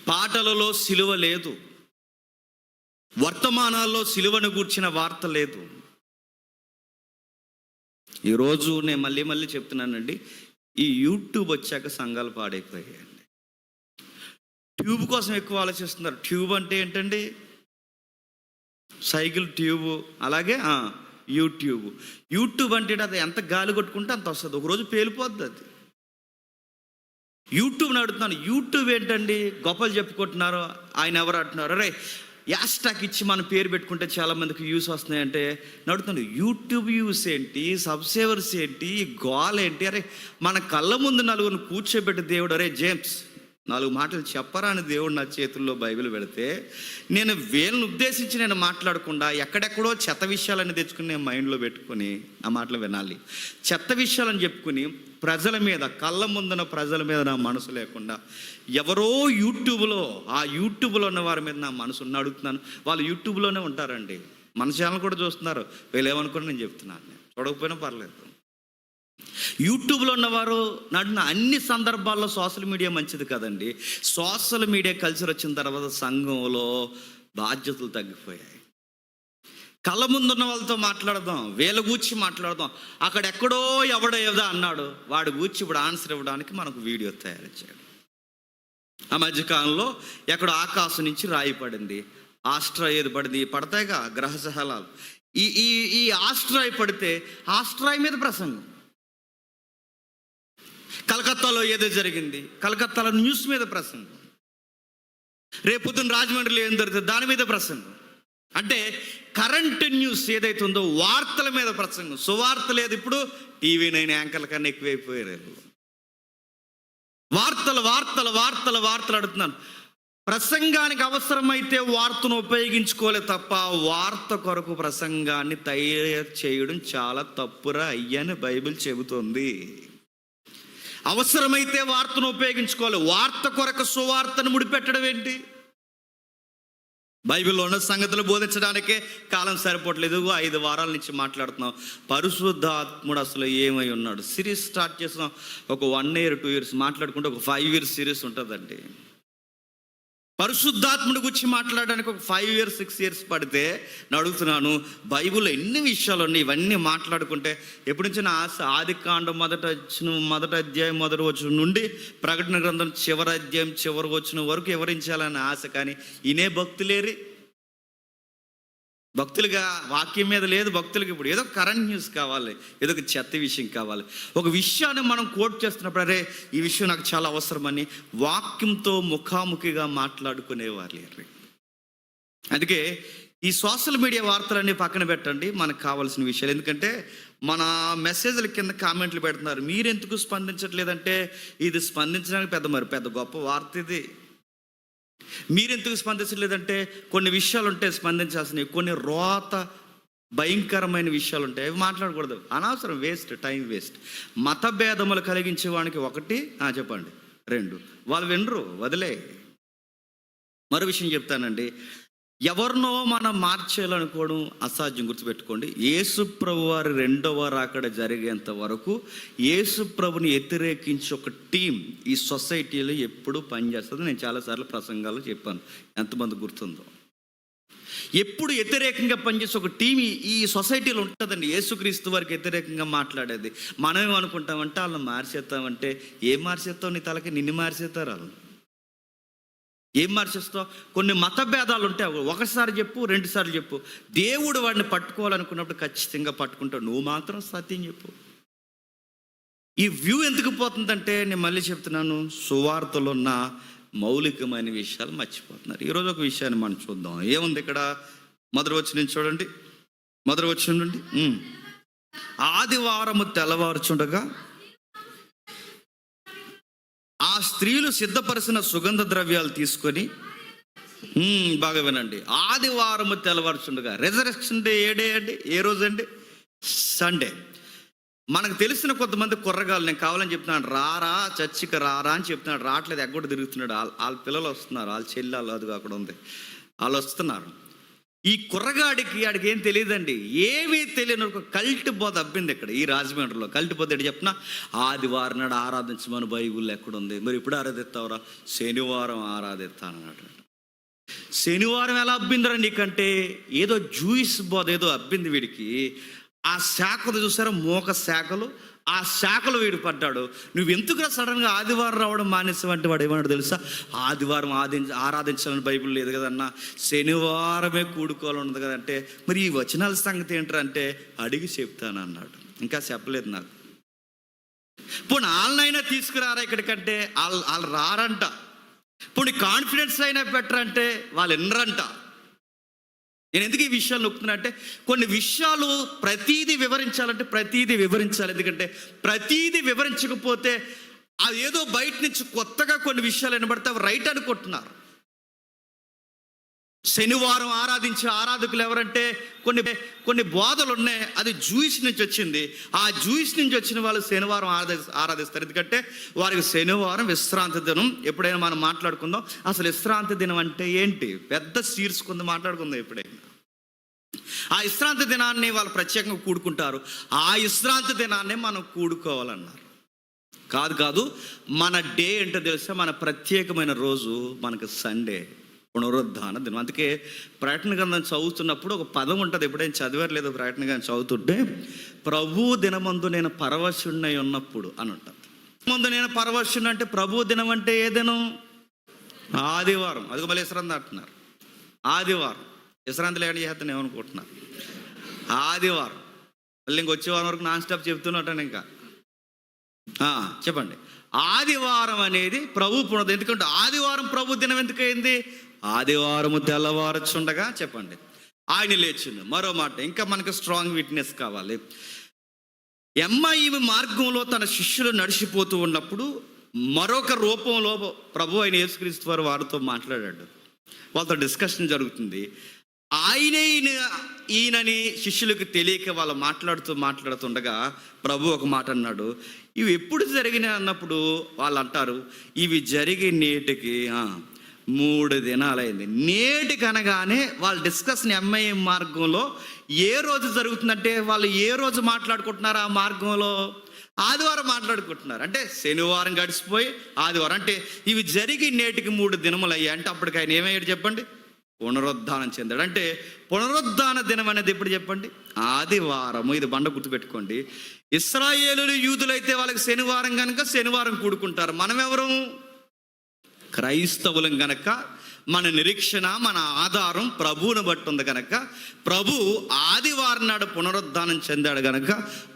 పాటలలో సిలువ లేదు, వర్తమానాల్లో సిలువను గూర్చిన వార్త లేదు. ఈరోజు నేను మళ్ళీ చెప్తున్నానండి, ఈ యూట్యూబ్ వచ్చాక సంఘాలు పాడైపోయాయండి. ట్యూబ్ కోసం ఎక్కువ ఆలోచిస్తున్నారు. ట్యూబ్ అంటే ఏంటండి? సైకిల్ ట్యూబ్, అలాగే యూట్యూబ్ అంటే అది ఎంత గాలి కొట్టుకుంటే అంత వస్తుంది, ఒకరోజు పేలిపోద్ది అది. యూట్యూబ్ని అడుగుతున్నాను, యూట్యూబ్ ఏంటండి? గొప్పలు చెప్పుకుంటున్నారు, ఆయన ఎవరు అంటున్నారు, అరే యాస్టాక్ ఇచ్చి మన పేరు పెట్టుకుంటే చాలామందికి యూస్ వస్తున్నాయంటే నడుతున్నాను. యూట్యూబ్ యూస్ ఏంటి, సబ్స్క్రైబర్స్ ఏంటి, గోల్ ఏంటి? అరే మన కళ్ళ ముందు నలుగురిని కూర్చోబెట్టి దేవుడు, అరే జేమ్స్ 4 మాటలు చెప్పరా అని దేవుడు నా చేతుల్లో బైబిల్ పెడితే, నేను వీళ్ళని ఉద్దేశించి నేను మాట్లాడకుండా ఎక్కడెక్కడో చెత్త విషయాలని తెచ్చుకుని నేను మైండ్లో పెట్టుకొని ఆ మాటలు వినాలి. చెత్త విషయాలని చెప్పుకుని ప్రజల మీద, కళ్ళ ముందున ప్రజల మీద నా మనసు లేకుండా ఎవరో యూట్యూబ్లో ఉన్న వారి మీద నా మనసు అడుగుతున్నాను. వాళ్ళు యూట్యూబ్లోనే ఉంటారండి, మన ఛానల్ కూడా చూస్తున్నారు. వీళ్ళు ఏమనుకుని నేను చెప్తున్నాను, చూడకపోయినా పర్లేదు. యూట్యూబ్లో ఉన్నవారు నడున్న అన్ని సందర్భాల్లో సోషల్ మీడియా మంచిది కదండి. సోషల్ మీడియా కల్చర్ వచ్చిన తర్వాత సంఘంలో బాధ్యతలు తగ్గిపోయాయి. కళ్ళ ముందున్న వాళ్ళతో మాట్లాడదాం, వీళ్ళ గూర్చి మాట్లాడదాం. అక్కడెక్కడో ఎవడో ఏదో అన్నాడు, వాడి గూర్చి ఇప్పుడు ఆన్సర్ ఇవ్వడానికి మనకు వీడియో తయారు చేయడం. ఆ మధ్యకాలంలో ఎక్కడో ఆకాశం నుంచి రాయి పడింది, ఆస్ట్రాయిడ్ పడింది, పడతాయిగా గ్రహశహలాలు. ఈ ఆస్ట్రాయి పడితే ఆస్ట్రాయి మీద ప్రసంగం. కలకత్తాలో ఏదో జరిగింది, కలకత్తాలో న్యూస్ మీద ప్రసంగం. రేపొద్దున రాజమండ్రిలో ఏం జరుగుతుంది దాని మీద ప్రసంగం. అంటే కరెంట్ న్యూస్ ఏదైతే ఉందో వార్తల మీద ప్రసంగం. సువార్త లేదు, ఇప్పుడు టీవీ 9 యాంకర్ల కన్నా ఎక్కువైపోయారు. వార్తలు అడుగుతున్నాను. ప్రసంగానికి అవసరమైతే వార్తను ఉపయోగించుకోలే తప్ప వార్త కొరకు ప్రసంగాన్ని తయారు చేయడం చాలా తప్పురా అయ్యని బైబిల్ చెబుతోంది. అవసరమైతే వార్తను ఉపయోగించుకోవాలి, వార్త కొరకు సువార్తను ముడిపెట్టడం ఏంటి? బైబిల్లో ఉన్న సంగతులు బోధించడానికే కాలం సరిపోవట్లేదు. 5 వారాల నుంచి మాట్లాడుతున్నాం. పరిశుద్ధాత్ముడు అసలు ఏమై ఉన్నాడు? సిరీస్ స్టార్ట్ చేస్తున్నాం. ఒక 1 year 2 years మాట్లాడుకుంటే ఒక 5 years సిరీస్ ఉంటుందండి. పరిశుద్ధాత్ముడి గురించి మాట్లాడడానికి ఒక 5 years 6 years పడితే నేను అడుగుతున్నాను, బైబిల్లో ఎన్ని విషయాలు ఉన్నాయి, ఇవన్నీ మాట్లాడుకుంటే ఎప్పటి నుంచి నా ఆశ, ఆదికాండం మొదటి అధ్యాయం మొదటి వచనం నుండి ప్రకటన గ్రంథం చివరి అధ్యాయం చివరి వచనం వరకు వివరించాలని ఆశ. కానీ ఇనే భక్తులేరి, భక్తులుగా వాక్యం మీద లేదు. భక్తులకి ఇప్పుడు ఏదో కరెంట్ న్యూస్ కావాలి, ఏదో ఒక చెత్త విషయం కావాలి. ఒక విషయాన్ని మనం కోట్ చేస్తున్నప్పుడు అరే ఈ విషయం నాకు చాలా అవసరమని వాక్యంతో ముఖాముఖిగా మాట్లాడుకునేవారు. అందుకే ఈ సోషల్ మీడియా వార్తలన్నీ పక్కన పెట్టండి, మనకు కావాల్సిన విషయాలు. ఎందుకంటే మన మెసేజ్ల కింద కామెంట్లు పెడుతున్నారు, మీరెందుకు స్పందించట్లేదంటే ఇది స్పందించడానికి పెద్ద గొప్ప వార్త ఇది. మీరెందుకు స్పందించలేదంటే కొన్ని విషయాలు ఉంటాయి స్పందించాల్సినవి, కొన్ని భయంకరమైన విషయాలు ఉంటాయి, అవి మాట్లాడకూడదు. అనవసరం, వేస్ట్, టైం వేస్ట్. మత భేదములు కలిగించే వానికి 1 చెప్పండి, 2 వాళ్ళు వినరు, వదిలే. మరో విషయం చెప్తానండి, ఎవరినో మనం మార్చేయాలనుకోవడం అసాధ్యం. గుర్తుపెట్టుకోండి, యేసు ప్రభు వారి 2వ రాకడ జరిగేంత వరకు యేసు ప్రభుని వ్యతిరేకించి ఒక టీం ఈ సొసైటీలో ఎప్పుడు పనిచేస్తుంది. నేను చాలాసార్లు ప్రసంగాలు చెప్పాను, ఎంతమంది గుర్తుందో. ఎప్పుడు వ్యతిరేకంగా పనిచేసే ఒక టీం ఈ సొసైటీలో ఉంటుందండి, యేసుక్రీస్తు వారికి వ్యతిరేకంగా మాట్లాడేది. మనం ఏమనుకుంటామంటే వాళ్ళని మార్చేస్తామంటే, ఏం మార్చేస్తావు? నీ తలకి నిన్ను మార్చేస్తారు వాళ్ళు. ఏం మార్చేస్తావు? కొన్ని మత భేదాలు ఉంటాయి, ఒకసారి చెప్పు, 2 సార్లు చెప్పు. దేవుడు వాడిని పట్టుకోవాలనుకున్నప్పుడు ఖచ్చితంగా పట్టుకుంటావు, నువ్వు మాత్రం సత్యం చెప్పు. ఈ వ్యూ ఎందుకు పోతుందంటే, నేను మళ్ళీ చెప్తున్నాను, సువార్తలో ఉన్న మౌలికమైన విషయాలు మర్చిపోతున్నారు. ఈరోజు ఒక విషయాన్ని మనం చూద్దాం. ఏముంది ఇక్కడ? మొదటి వచనం చూడండి, మొదటి వచనం నుండి. ఆదివారము తెల్లవారుచుండగా ఆ స్త్రీలు సిద్ధపరిచిన సుగంధ ద్రవ్యాలు తీసుకొని, బాగా వినండి, ఆదివారము తెల్లవారుచుండగా, రెజరెక్షన్ డే ఏ డే అండి? ఏ రోజు అండి? సండే. మనకు తెలిసిన కొంతమంది కుర్రగాళ్ళు, నేను కావాలని చెప్తున్నాను, రారా చర్చికి రారా అని చెప్తున్నాడు, రావట్లేదు, ఎగ్గొట్టు తిరుగుతున్నాడు. వాళ్ళ పిల్లలు వస్తున్నారు, వాళ్ళ చెల్లెలు అది అక్కడ ఉంది, వాళ్ళు వస్తున్నారు. ఈ కుర్రగాడికి ఆడికి ఏం తెలియదండి, ఏమీ తెలియని ఒక కల్ట్ బోధ అబ్బింది ఇక్కడ ఈ రాజమండ్రిలో. కల్ట్ బోధ ఏంటి చెప్పిన, ఆదివారం నాడు ఆరాధించమని బైబుల్ ఎక్కడుంది? మరి ఇప్పుడు ఆరాధిస్తావురా? శనివారం ఆరాధిస్తానన్నాడు. శనివారం ఎలా అబ్బిందిరా నీకంటే? ఏదో జూయిస్ బోధ ఏదో అబ్బింది వీడికి. ఆ శాఖలు చూసారా, మోక శాఖలు, ఆ శాఖలు వీడు పడ్డాడు. నువ్వు ఎందుకురా సడన్గా ఆదివారం రావడం మానేసావంటే వాడు ఏమన్నాడు తెలుసా? ఆదివారం ఆరాధించాలని బైబిల్ లేదు కదన్నా, శనివారమే కూడుకోవాలన్నది కదంటే, మరి ఈ వచనాల సంగతి ఏంటంటే అడిగి చెప్తాను అన్నాడు. ఇంకా చెప్పలేదు నాకు. పోనీ వాళ్ళనైనా తీసుకురారా ఇక్కడికంటే వాళ్ళు రారంట. పోనీ కాన్ఫిడెన్స్ అయినా పెట్టరంటే వాళ్ళు ఎన్నరంట. నేను ఎందుకు ఈ విషయాలు నొక్కుతున్నా అంటే, కొన్ని విషయాలు ప్రతీది వివరించాలి. ఎందుకంటే ప్రతీది వివరించకపోతే అదేదో బయట నుంచి కొత్తగా కొన్ని విషయాలు వినబడితే అవి రైట్ అనుకుంటున్నారు. శనివారం ఆరాధించే ఆరాధకులు ఎవరంటే కొన్ని బోధలు ఉన్నాయి, అది జూయిష్ నుంచి వచ్చింది. ఆ జూయిష్ నుంచి వచ్చిన వాళ్ళు శనివారం ఆరాధిస్తారు. ఎందుకంటే వారికి శనివారం విశ్రాంతి దినం. ఎప్పుడైనా మనం మాట్లాడుకుందాం అసలు విశ్రాంతి దినం అంటే ఏంటి, పెద్ద సీర్స్ కొంత మాట్లాడుకుందాం ఎప్పుడైనా. ఆ విశ్రాంతి దినాన్ని వాళ్ళు ప్రత్యేకంగా కూడుకుంటారు. ఆ విశ్రాంతి దినాన్ని మనం కూడుకోవాలన్నారు. కాదు, మన డే ఏంటో తెలుసా? మన ప్రత్యేకమైన రోజు మనకు సండే, పునరుద్ధాన దినం. అందుకే ప్రకటన గ్రంథం చదువుతున్నప్పుడు ఒక పదం ఉంటుంది, ఎప్పుడైనా చదివారు లేదో ప్రకటన గ్రంథం చదువుతుంటే, ప్రభు దినమందు నేను పరవశున్నై ఉన్నప్పుడు అని ఉంటుంది. ముందు నేను పరవశున్న అంటే ప్రభు దినం అంటే ఏ దినం? ఆదివారం. అదిగో మళ్ళీ విశ్రాంతి అంటున్నారు. ఆదివారం విశ్రాంతి లేకుండా చేస్తాను ఏమనుకుంటున్నారు? ఆదివారం మళ్ళీ ఇంకొచ్చే వారం వరకు నాన్ స్టాప్ చెప్తున్నట్టాను. ఇంకా చెప్పండి. ఆదివారం అనేది ప్రభు పునరుద్ధరణ. ఎందుకంటే ఆదివారం ప్రభు దినం ఎందుకయింది? ఆదివారము తెల్లవారచుండగా చెప్పండి ఆయన లేచిండు. మరో మాట ఇంకా మనకు స్ట్రాంగ్ విట్నెస్ కావాలి. ఎమ్మాయి మార్గంలో తన శిష్యులు నడిచిపోతూ ఉన్నప్పుడు మరొక రూపంలో ప్రభు అయిన యేసుక్రీస్తు వారు వారితో మాట్లాడాడు. వాళ్ళతో డిస్కషన్ జరుగుతుంది. ఈయనని శిష్యులకు తెలియక వాళ్ళు మాట్లాడుతుండగా ప్రభు ఒక మాట అన్నాడు, ఇవి ఎప్పుడు జరిగినాయి అన్నప్పుడు వాళ్ళు అంటారు, ఇవి జరిగి నేటికి 3 దినాలైంది. నేటికి అనగానే వాళ్ళ డిస్కషన్ ఎంఐ మార్గంలో ఏ రోజు జరుగుతుందంటే, వాళ్ళు ఏ రోజు మాట్లాడుకుంటున్నారు ఆ మార్గంలో? ఆదివారం మాట్లాడుకుంటున్నారు. అంటే శనివారం గడిచిపోయి ఆదివారం, అంటే ఇవి జరిగి నేటికి 3 దినములు అయ్యాయి. అంటే అప్పటికి ఆయన ఏమయ్యాడు చెప్పండి? పునరుద్ధానం చెందాడు. అంటే పునరుద్ధాన దినం అనేది ఎప్పుడు చెప్పండి? ఆదివారము. ఇది బండ గుర్తుపెట్టుకోండి. ఇశ్రాయేలు యూదులైతే వాళ్ళకి శనివారం కనుక శనివారం కూడుకుంటారు. మనం ఎవరు? క్రైస్తవులం గనక మన నిరీక్షణ, మన ఆధారం ప్రభువును బట్టి ఉంది కనుక, ప్రభు ఆదివారం నాడు పునరుద్ధానం చెందాడు కనుక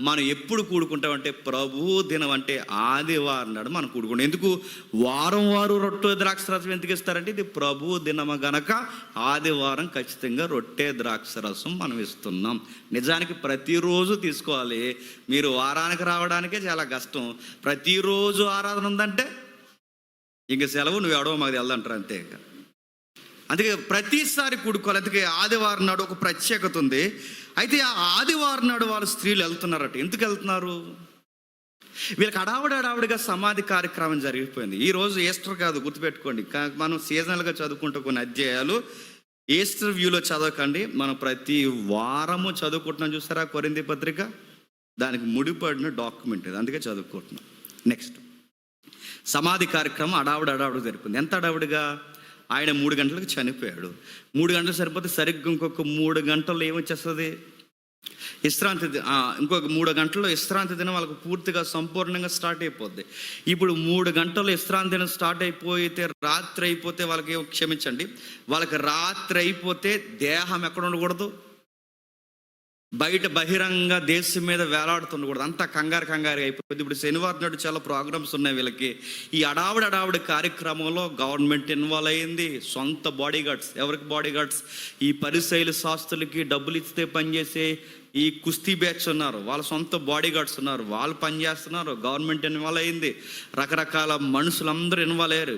మనం ఎప్పుడు కూడుకుంటామంటే ప్రభు దినం అంటే ఆదివారం నాడు మనం కూడుకుంటాం. ఎందుకు? వారం రొట్టె ద్రాక్షరసం ఎందుకు ఇస్తారంటే ఇది ప్రభు దినము గనక ఆదివారం ఖచ్చితంగా రొట్టె ద్రాక్షరసం మనం ఇస్తున్నాం. నిజానికి ప్రతిరోజు తీసుకోవాలి. మీరు వారానికి రావడానికే చాలా కష్టం. ప్రతిరోజు ఆరాధన ఉందంటే ఇంక సెలవు, నువ్వు ఎవడో మాకు వెళ్దంటారు అంతే. అందుకే ప్రతిసారి కూడుకోవాలి. అందుకే ఆదివారం నాడు ఒక ప్రత్యేకత ఉంది. అయితే ఆ ఆదివారం నాడు వాళ్ళు స్త్రీలు వెళ్తున్నారట. ఎందుకు వెళ్తున్నారు? వీళ్ళకి అడావుడిగా సమాధి కార్యక్రమం జరిగిపోయింది. ఈరోజు ఈస్టర్ కాదు, గుర్తుపెట్టుకోండి. మనం సీజనల్గా చదువుకుంటూ కొన్ని అధ్యాయాలు ఈస్టర్ వ్యూలో చదవకండి. మనం ప్రతి వారము చదువుకుంటున్నాం. చూసారా కొరింథీ పత్రిక? దానికి ముడిపడిన డాక్యుమెంట్ ఇది, అందుకే చదువుకుంటున్నాం. నెక్స్ట్ సమాధి కార్యక్రమం అడావుడు జరిపింది. ఎంత అడావుడిగా? ఆయన 3 గంటలకు చనిపోయాడు. 3 గంటలు సరిపోతే సరిగ్గా ఇంకొక 3 గంటల్లో ఏమొచ్చేస్తుంది? విశ్రాంతి. ఇంకొక 3 గంటల్లో విశ్రాంతి దినం వాళ్ళకు పూర్తిగా సంపూర్ణంగా స్టార్ట్ అయిపోద్ది. ఇప్పుడు 3 గంటల్లో విశ్రాంతి దినం స్టార్ట్ అయిపోతే రాత్రి అయిపోతే వాళ్ళకి క్షమించండి, వాళ్ళకి రాత్రి అయిపోతే దేహం ఎక్కడ ఉండకూడదు? బయట బహిరంగ దేశం మీద వేలాడుతుండకూడదు. అంతా కంగారు అయిపోయింది. ఇప్పుడు శనివారం నాడు చాలా ప్రోగ్రామ్స్ ఉన్నాయి వీళ్ళకి. ఈ అడావుడి కార్యక్రమంలో గవర్నమెంట్ ఇన్వాల్వ్ అయ్యింది. సొంత బాడీ గార్డ్స్. ఎవరికి బాడీ గార్డ్స్? ఈ పరిసైలు శాస్త్రులకి డబ్బులు ఇస్తే పనిచేసే ఈ కుస్తీ బ్యాచ్ ఉన్నారు, వాళ్ళ సొంత బాడీ గార్డ్స్ ఉన్నారు, వాళ్ళు పనిచేస్తున్నారు. గవర్నమెంట్ ఇన్వాల్వ్ అయింది. రకరకాల మనుషులందరూ ఇన్వాల్వ్ అయ్యారు.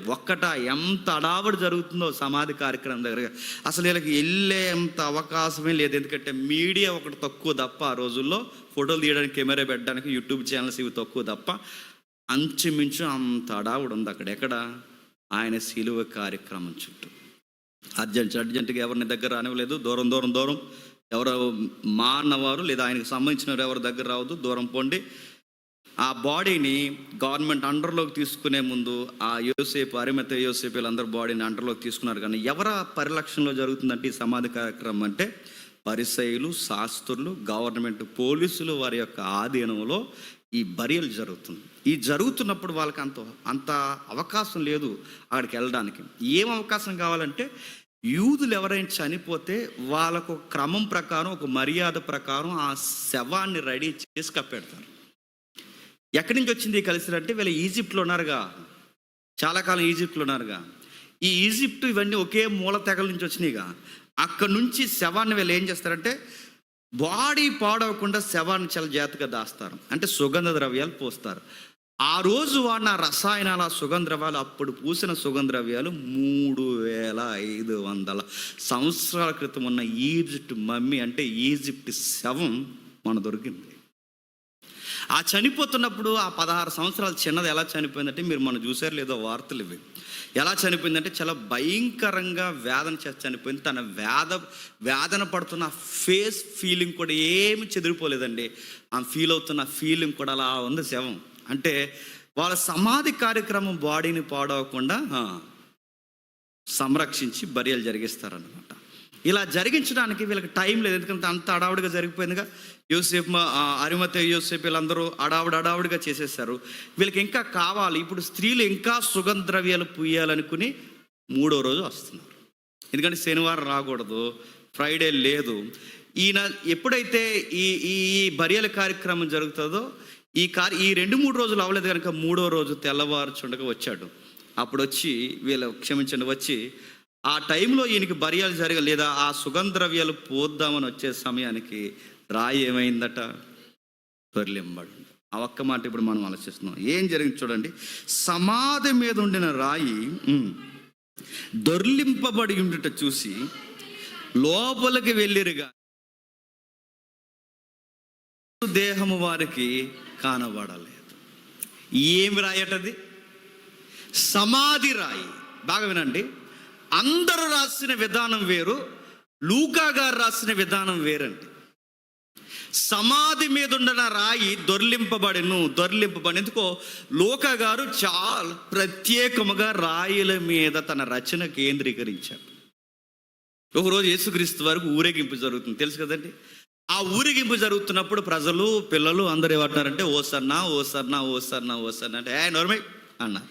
ఎంత అడావుడి జరుగుతుందో సమాధి కార్యక్రమం దగ్గర. అసలు వీళ్ళకి వెళ్ళేంత అవకాశమే లేదు. ఎందుకంటే మీడియా ఒకటి తక్కువ తప్ప, ఆ రోజుల్లో ఫోటోలు తీయడానికి, కెమెరా పెట్టడానికి యూట్యూబ్ ఛానల్స్ ఇవి తక్కువ తప్ప, అంచుమించు అంత అడావుడు ఉంది అక్కడ. ఎక్కడ? ఆయన శిలువ కార్యక్రమం చుట్టూ. అర్జెంటుగా ఎవరిని దగ్గర రానివ్వలేదు. దూరం ఎవరు మా అన్నవారు లేదా ఆయనకు సంబంధించిన ఎవరి దగ్గర రావద్దు, దూరం పోండి. ఆ బాడీని గవర్నమెంట్ అండర్లోకి తీసుకునే ముందు ఆ యోసేపు, అరిమతయి యోసేపు వీళ్ళందరూ బాడీని అండర్లోకి తీసుకున్నారు. కానీ ఎవరి పరిరక్షణలో జరుగుతుందంటే ఈ సమాధి కార్యక్రమం అంటే పరిసయ్యులు, శాస్త్రులు, గవర్నమెంట్ పోలీసులు వారి యొక్క ఆధీనంలో ఈ బరియలు జరుగుతుంది. ఈ జరుగుతున్నప్పుడు వాళ్ళకి అంత అవకాశం లేదు అక్కడికి వెళ్ళడానికి. ఏం అవకాశం కావాలంటే యూదులు ఎవరైనా చనిపోతే వాళ్ళకు క్రమం ప్రకారం, ఒక మర్యాద ప్రకారం ఆ శవాన్ని రెడీ చేసి కప్పెడతారు. ఎక్కడి నుంచి వచ్చింది కలిసి అంటే వీళ్ళు ఈజిప్ట్లో ఉన్నారుగా, చాలా కాలం ఈజిప్ట్లో ఉన్నారుగా. ఈ ఈజిప్టు ఇవన్నీ ఒకే మూల తెగల నుంచి వచ్చినాయిగా. అక్కడి నుంచి శవాన్ని వీళ్ళు ఏం చేస్తారంటే బాడీ పాడవకుండా శవాన్ని చాలా జాగ్రత్తగా దాస్తారు. అంటే సుగంధ ద్రవ్యాలు పోస్తారు. ఆ రోజు వాడిన రసాయనాల సుగంధ ద్రవ్యాలు, అప్పుడు పూసిన సుగంధ ద్రవ్యాలు 3500 సంవత్సరాల క్రితం ఉన్న ఈజిప్ట్ మమ్మీ అంటే ఈజిప్ట్ శవం మన దొరికింది. ఆ చనిపోతున్నప్పుడు ఆ 16 సంవత్సరాల చిన్నది ఎలా చనిపోయిందంటే మీరు మనం చూసారు లేదో వార్తలు ఇవి. ఎలా చనిపోయిందంటే చాలా భయంకరంగా వేదన చేసి చనిపోయింది. తన వేదన పడుతున్న ఫేస్ ఫీలింగ్ కూడా ఏమి చెదిరిపోలేదండి. ఆ ఫీల్ అవుతున్న ఫీలింగ్ కూడా అలా ఉంది శవం. అంటే వాళ్ళ సమాధి కార్యక్రమం బాడీని పాడవకుండా సంరక్షించి బరియలు జరిగిస్తారనమాట. ఇలా జరిగించడానికి వీళ్ళకి టైం లేదు, ఎందుకంటే అంత అడావుడిగా జరిగిపోయిందిగా. యోసేపు, అరిమతయి యోసేపు వీళ్ళందరూ అడావుడిగా చేసేసారు. వీళ్ళకి ఇంకా కావాలి. ఇప్పుడు స్త్రీలు ఇంకా సుగంధ ద్రవ్యాలు పూయాలనుకుని 3వ రోజు వస్తున్నారు. ఎందుకంటే శనివారం రాకూడదు, ఫ్రైడే లేదు. ఈయన ఎప్పుడైతే ఈ ఈ బరియల కార్యక్రమం జరుగుతుందో ఈ 2-3 రోజులు అవ్వలేదు కనుక 3వ రోజు తెల్లవారుచుండగా వచ్చాడు. అప్పుడు వచ్చి వీళ్ళు క్షమించండి వచ్చి ఆ టైంలో ఈయనకి బరియాలు జరగలేదా, ఆ సుగంధ ద్రవ్యాలు పోద్దామని వచ్చే సమయానికి రాయి ఏమైందట, దొర్లింపబడి. ఆ ఒక్క మాట ఇప్పుడు మనం ఆలోచిస్తున్నాం. ఏం జరిగింది చూడండి. సమాధి మీద ఉండిన రాయి దొర్లింపబడి ఉండుట చూసి లోపలికి వెళ్ళిరుగా దేహము వారికి కానబడలేదు. ఏమి రాయటది? సమాధి రాయి. బాగా వినండి. అందరూ రాసిన విధానం వేరు, లూకా గారు రాసిన విధానం వేరండి. సమాధి మీద ఉన్న రాయి దొర్లింపబడి ఎందుకో లూకా గారు చాలా ప్రత్యేకముగా రాయిల మీద తన రచన కేంద్రీకరించారు. ఒకరోజు యేసుక్రీస్తు వారికి ఊరేగింపు జరుగుతుంది, తెలుసు కదండి. ఆ ఊరేగింపు జరుగుతున్నప్పుడు ప్రజలు, పిల్లలు అందరూ ఏమంటున్నారంటే ఓసన్నా ఓసన్నా ఓసన్నా ఓసన్నా అంటే నోర్మై అన్నారు.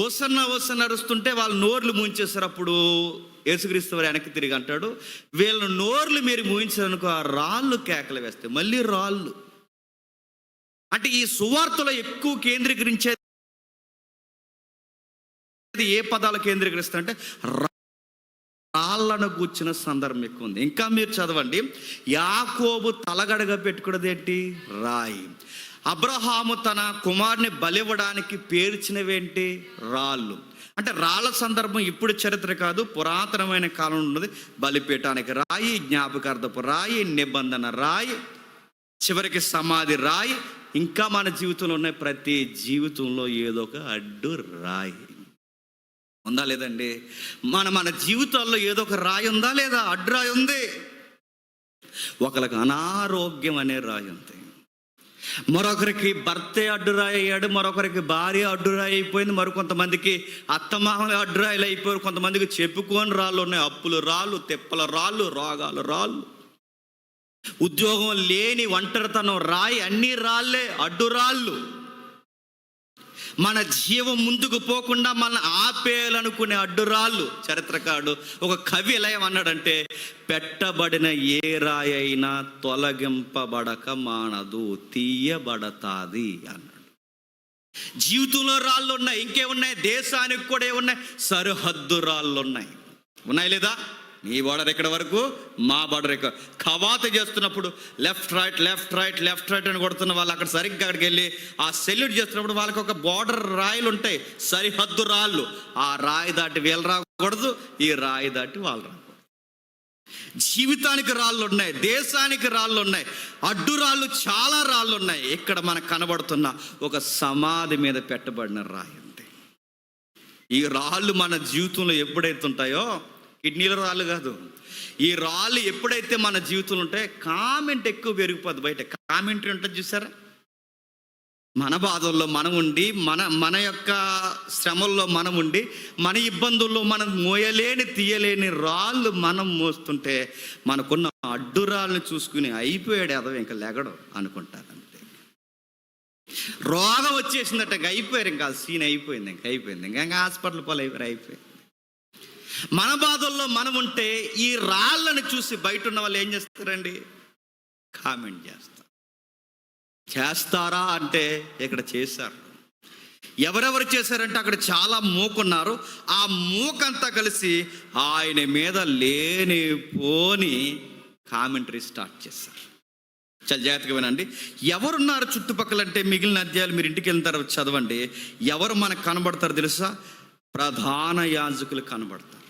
ఓసన్నా అరుస్తుంటే వాళ్ళు నోర్లు మూయించేస్తారు. అప్పుడు యేసుక్రీస్తు వారు వెనక్కి తిరిగి అంటాడు, వీళ్ళ నోర్లు మీరు మూయించారనుకో ఆ రాళ్ళు కేకలు వేస్తాయి. మళ్ళీ రాళ్ళు అంటే ఈ సువార్తలో ఎక్కువ కేంద్రీకరించేది ఏ పదాలు కేంద్రీకరిస్తారంటే రాళ్ళను కూర్చున్న సందర్భం ఎక్కువ ఉంది. ఇంకా మీరు చదవండి. యాకోబు తలగడగా పెట్టుకున్నది ఏంటి? రాయి. అబ్రహాము తన కుమారుని బలివ్వడానికి పేర్చినవేంటి? రాళ్ళు. అంటే రాళ్ళ సందర్భం ఇప్పుడు చరిత్ర కాదు, పురాతనమైన కాలం ఉన్నది. బలిపీఠానికి రాయి, జ్ఞాపకార్థపు రాయి, నిబంధన రాయి, చివరికి సమాధి రాయి. ఇంకా మన జీవితంలో ఉన్నాయి. ప్రతి జీవితంలో ఏదో ఒక అడ్డు రాయి ఉందా లేదండి? మన జీవితాల్లో ఏదో ఒక రాయి ఉందా లేదా? అడ్డు రాయి ఉంది. ఒకరికి అనారోగ్యం అనే రాయి ఉంది, మరొకరికి భర్తే అడ్డురాయి అయ్యాడు, మరొకరికి భార్య అడ్డురాయి అయిపోయింది, మరికొంతమందికి అత్తమామలు అడ్డురాయిలు అయిపోయారు, కొంతమందికి చెప్పుకోని రాళ్ళు ఉన్నాయి, అప్పుల రాళ్ళు, తెప్పల రాళ్ళు, రోగాల రాళ్ళు, ఉద్యోగం లేని ఒంటరితనం రాయి. అన్ని రాళ్ళే, అడ్డురాళ్ళు. మన జీవం ముందుకు పోకుండా మన ఆపేయాలనుకునే అడ్డురాళ్ళు. చరిత్రకారుడు ఒక కవి ఎలా ఏమన్నాడంటే, పెట్టబడిన ఏ రాయి అయినా తొలగింపబడక మానదు, తీయబడతాది అన్నాడు. జీవితంలో రాళ్ళు ఉన్నాయి, ఇంకేమున్నాయి? దేశానికి కూడా ఏమున్నాయి? సరిహద్దు రాళ్ళు ఉన్నాయి లేదా? నీ బార్డర్ ఎక్కడ వరకు, మా బార్డర్ ఎక్కడ. కవాత చేస్తున్నప్పుడు లెఫ్ట్ రైట్ అని కొడుతున్న వాళ్ళు అక్కడ సరిగ్గా అక్కడికి వెళ్ళి ఆ సెల్యూట్ చేస్తున్నప్పుడు వాళ్ళకి ఒక బార్డర్ రాయిలు ఉంటాయి, సరిహద్దు రాళ్ళు. ఆ రాయి దాటి వీళ్ళు రాకూడదు, ఈ రాయి దాటి వాళ్ళు రాకూడదు. జీవితానికి రాళ్ళు ఉన్నాయి, దేశానికి రాళ్ళు ఉన్నాయి, అడ్డు రాళ్ళు, చాలా రాళ్ళు ఉన్నాయి. ఇక్కడ మనకు కనబడుతున్న ఒక సమాధి మీద పెట్టబడిన రాయి ఉంది. ఈ రాళ్ళు మన జీవితంలో ఎప్పుడైతే ఉంటాయో, కిడ్నీల రాళ్ళు కాదు, ఈ రాళ్ళు ఎప్పుడైతే మన జీవితంలో ఉంటాయో కామెంట్ ఎక్కువ పెరిగిపోద్ది. బయట కామెంటరీ ఉంటుంది చూసారా? మన బాధల్లో మనం ఉండి, మన యొక్క శ్రమల్లో మనం ఉండి, మన ఇబ్బందుల్లో మనం మోయలేని తీయలేని రాళ్ళు మనం మోస్తుంటే మనకున్న అడ్డురాళ్ళని చూసుకుని అయిపోయాడు ఎదవ ఇంకా లెగడు అనుకుంటారు. అంతే, రోగం వచ్చేసిందట, ఇంకా అయిపోయారు, ఇంకా సీన్ అయిపోయింది, ఇంకా అయిపోయింది, ఇంకా హాస్పిటల్ పాలు అయిపోయింది. మన బాధల్లో మనం ఉంటే ఈ రాళ్ళని చూసి బయట ఉన్న వాళ్ళు ఏం చేస్తారండి? కామెంట్ చేస్తారా అంటే ఇక్కడ చేశారు. ఎవరెవరు చేశారంటే అక్కడ చాలా మూకున్నారు. ఆ మూకంతా కలిసి ఆయన మీద లేని పోని కామెంటరీ స్టార్ట్ చేశారు. చాలా జాగ్రత్తగా వినండి. ఎవరున్నారు చుట్టుపక్కలంటే మిగిలిన అధ్యాయాలు మీరు ఇంటికి వెళ్ళిన తర్వాత చదవండి. ఎవరు మనకు కనబడతారు తెలుసా? ప్రధాన యాజకులు కనబడతారు.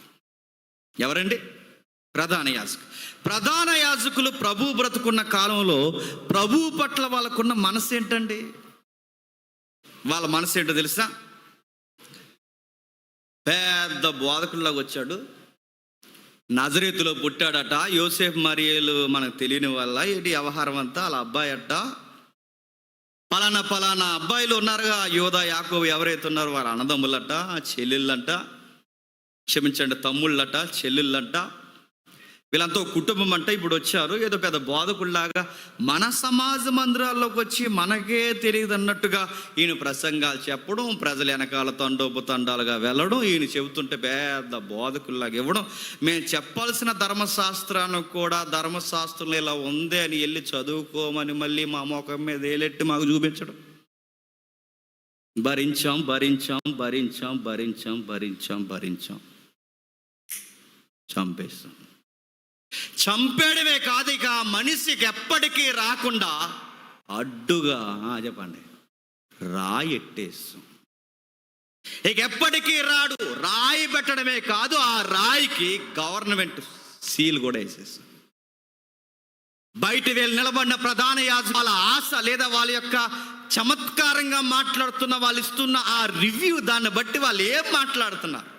ఎవరండి? ప్రధాన యాజకులు ప్రభు బ్రతుకున్న కాలంలో ప్రభు పట్ల వాళ్ళకున్న మనసు ఏంటండి? వాళ్ళ మనసు ఏంటో తెలుసా? పెద్ద బోధకుల్లాగా వచ్చాడు, నజరేతులో పుట్టాడట, యోసేఫ్ మరియలు మనకు తెలియని వల్ల ఏంటి వ్యవహారం అంతా, వాళ్ళ అబ్బాయి అట్ట, పలానా అబ్బాయిలు ఉన్నారుగా, యోధా యాకోబు ఎవరైతే ఉన్నారో వారు అన్నదమ్ములట, చెల్లెళ్ళంట, క్షమించండి తమ్ముళ్ళట, చెల్లెళ్ళంట, వీళ్ళంతా కుటుంబం అంట. ఇప్పుడు వచ్చారు ఏదో పెద్ద బోధకుల్లాగా మన సమాజ మందిరాల్లోకి వచ్చి మనకే తెలియదు అన్నట్టుగా ఈయన ప్రసంగాలు చెప్పడం, ప్రజల వెనకాల తండోపతండాలుగా వెళ్ళడం, ఈయన చెబుతుంటే పెద్ద బోధకుల్లాగా ఇవ్వడం, మేము చెప్పాల్సిన ధర్మశాస్త్రాన్ని కూడా ధర్మశాస్త్రంలో ఇలా ఉందే అని వెళ్ళి చదువుకోమని మళ్ళీ మా మొఖం మీద ఏలెట్టి మాకు చూపించడం. భరించాం చంపేయడమే కాదు, ఇక మనిషికి ఎప్పటికీ రాకుండా అడ్డుగా చెప్పండి రాయెట్టేస్తాం. ఇక ఎప్పటికీ రాడు. రాయి పెట్టడమే కాదు, ఆ రాయికి గవర్నమెంట్ సీల్ కూడా వేసేస్తాం. బయట వీళ్ళు నిలబడిన ప్రధాన యాజకుల వాళ్ళ ఆశ లేదా వాళ్ళ యొక్క చమత్కారంగా మాట్లాడుతున్న వాళ్ళు ఇస్తున్న ఆ రివ్యూ, దాన్ని బట్టి వాళ్ళు ఏం మాట్లాడుతున్నారు?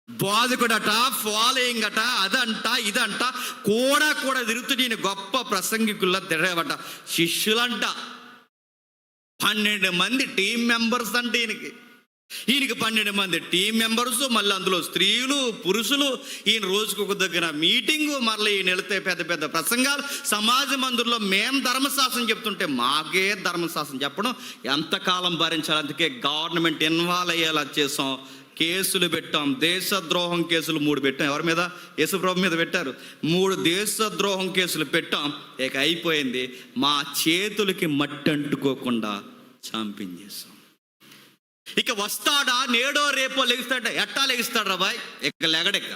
బోధకుడట, ఫాలోయింగ్ అట, అదంట ఇదంట కూడా తిరుగుతూ నేను గొప్ప ప్రసంగికుల్లా తిరగబట. శిష్యులంట 12 మంది టీం మెంబర్స్ అంటే ఈయనకి 12 మంది టీం మెంబర్స్, మళ్ళీ అందులో స్త్రీలు పురుషులు. ఈయన రోజుకు ఒక దగ్గర మీటింగు, మళ్ళీ ఈయన వెళితే పెద్ద పెద్ద ప్రసంగాలు. సమాజ మందిరంలో మేము ధర్మశాస్త్రం చెప్తుంటే మాకే ధర్మశాస్త్రం చెప్పడం ఎంతకాలం భరించాలి? అందుకే గవర్నమెంట్ ఇన్వాల్వ్ అయ్యేలా చేసాం, కేసులు పెట్టాం, దేశద్రోహం కేసులు 3 పెట్టాం. ఎవరి మీద? యేసుప్రభు మీద పెట్టారు. 3 దేశద్రోహం కేసులు పెట్టాం. ఇక అయిపోయింది. మా చేతులకి మట్టి అంటుకోకుండా చంపించేసాం. ఇక వస్తాడా? నేడో రేపో లెగిస్తాడా? ఎట్టా లెగిస్తాడు రా బాయ్? ఇక లెగడెక్క.